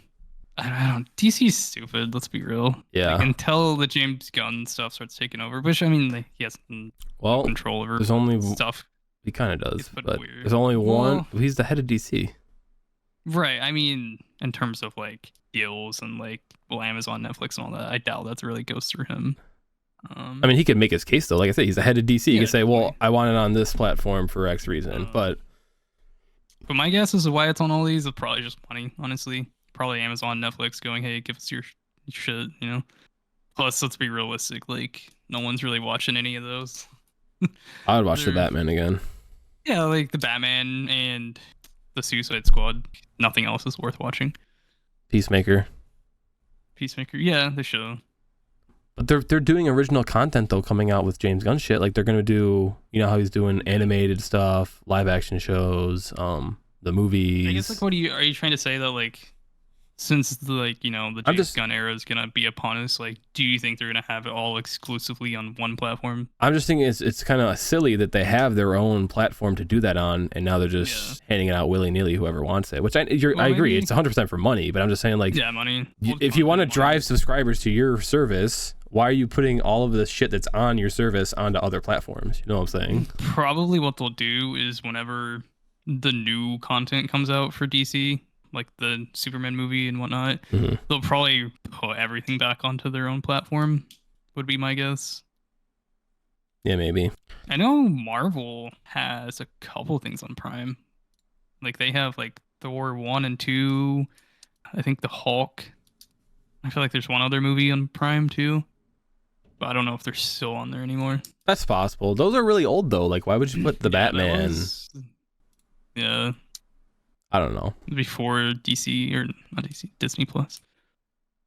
don't. DC's stupid. Let's be real. Yeah. Like, until the James Gunn stuff starts taking over, which I mean, like, he has control over. There's only stuff. He kind of does, but weird. there's only one. He's the head of DC. Right. I mean, in terms of like deals and like Amazon, Netflix, and all that, I doubt that really goes through him. I mean, he could make his case though. Like I said, he's the head of DC. He can say, "Well, I want it on this platform for X reason." But my guess is why it's on all these is probably just money. Honestly, probably Amazon, Netflix going, "Hey, give us your shit," you know. Plus, let's be realistic. Like, no one's really watching any of those. I would watch the Batman again. Yeah, like the Batman and the Suicide Squad. Nothing else is worth watching. Peacemaker, yeah, they should. But they're doing original content though, coming out with James Gunn shit. Like they're gonna do, you know how he's doing animated stuff, live action shows, the movies. I guess like, are you trying to say that like, since the James Gunn era is gonna be upon us, like, do you think they're gonna have it all exclusively on one platform? I'm just thinking it's kind of silly that they have their own platform to do that on, and now they're just handing it out willy nilly whoever wants it. Which I agree, it's 100% for money, but I'm just saying like, money. If you want to drive subscribers to your service, why are you putting all of the shit that's on your service onto other platforms? You know what I'm saying? Probably what they'll do is whenever the new content comes out for DC, like the Superman movie and whatnot, they'll probably put everything back onto their own platform, would be my guess. Yeah, maybe. I know Marvel has a couple things on Prime. Like they have like Thor 1 and 2, I think the Hulk. I feel like there's one other movie on Prime too. But I don't know if they're still on there anymore. That's possible. Those are really old though. Like why would you put the Batman? Yeah. I don't know. Before DC or not DC, Disney Plus.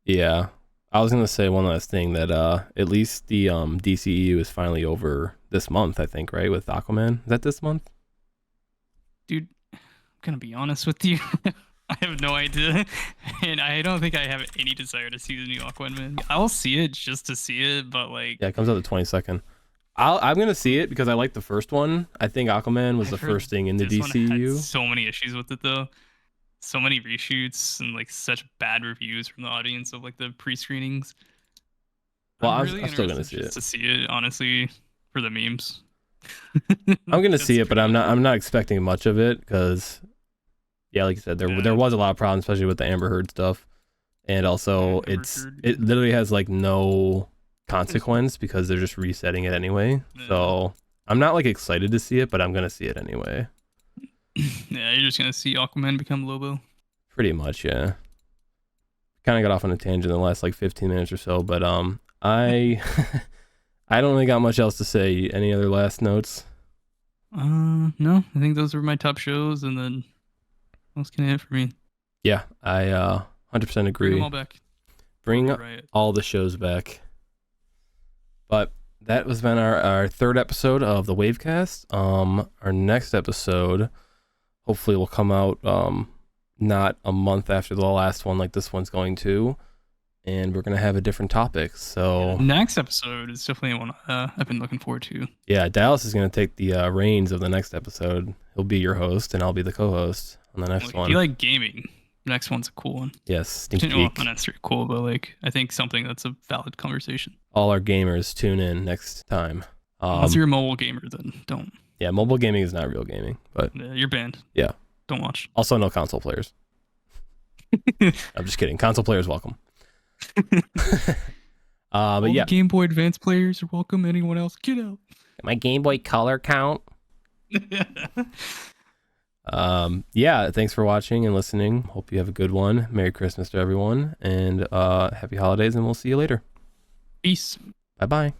Yeah. I was gonna say one last thing that at least the DCEU is finally over this month, I think, right? With Aquaman. Is that this month? Dude, I'm gonna be honest with you. I have no idea. And I don't think I have any desire to see the new Aquaman. I'll see it just to see it, but like, yeah, it comes out the 22nd. I'm gonna see it because I like the first one. I think Aquaman was the first thing in the DCU. Had so many issues with it though, so many reshoots and like such bad reviews from the audience of like the pre-screenings. Well, I'm still gonna see it. To see it, honestly, for the memes. I'm gonna see it, but I'm not expecting much of it because, yeah, like you said, there was a lot of problems, especially with the Amber Heard stuff, and also it literally has like no consequence because they're just resetting it anyway. So I'm not like excited to see it, but I'm gonna see it anyway. Yeah, you're just gonna see Aquaman become Lobo. Pretty much, yeah. Kind of got off on a tangent in the last like 15 minutes or so, but I I don't really got much else to say. Any other last notes? No, I think those were my top shows, and then what else can I hit for me? Yeah, I 100% agree. Bring them all back. Bring all the shows back. But that has been our third episode of the Wavecast. Our next episode hopefully will come out not a month after the last one like this one's going to, and we're gonna have a different topic. So next episode is definitely one I've been looking forward to. Yeah, Dallas is gonna take the reins of the next episode. He'll be your host, and I'll be the co-host on the next one. If you like gaming, the next one's a cool one. Yes, sneak peek. Well, not necessarily cool, but like I think something that's a valid conversation. All our gamers tune in next time. Unless you're a mobile gamer, then don't. Yeah, mobile gaming is not real gaming, but you're banned. Yeah, don't watch. Also, no console players. I'm just kidding. Console players welcome. But yeah, Game Boy Advance players are welcome. Anyone else, get out. My Game Boy Color count. Yeah, thanks for watching and listening. Hope you have a good one. Merry Christmas to everyone, and happy holidays, and we'll see you later. Peace. Bye-bye.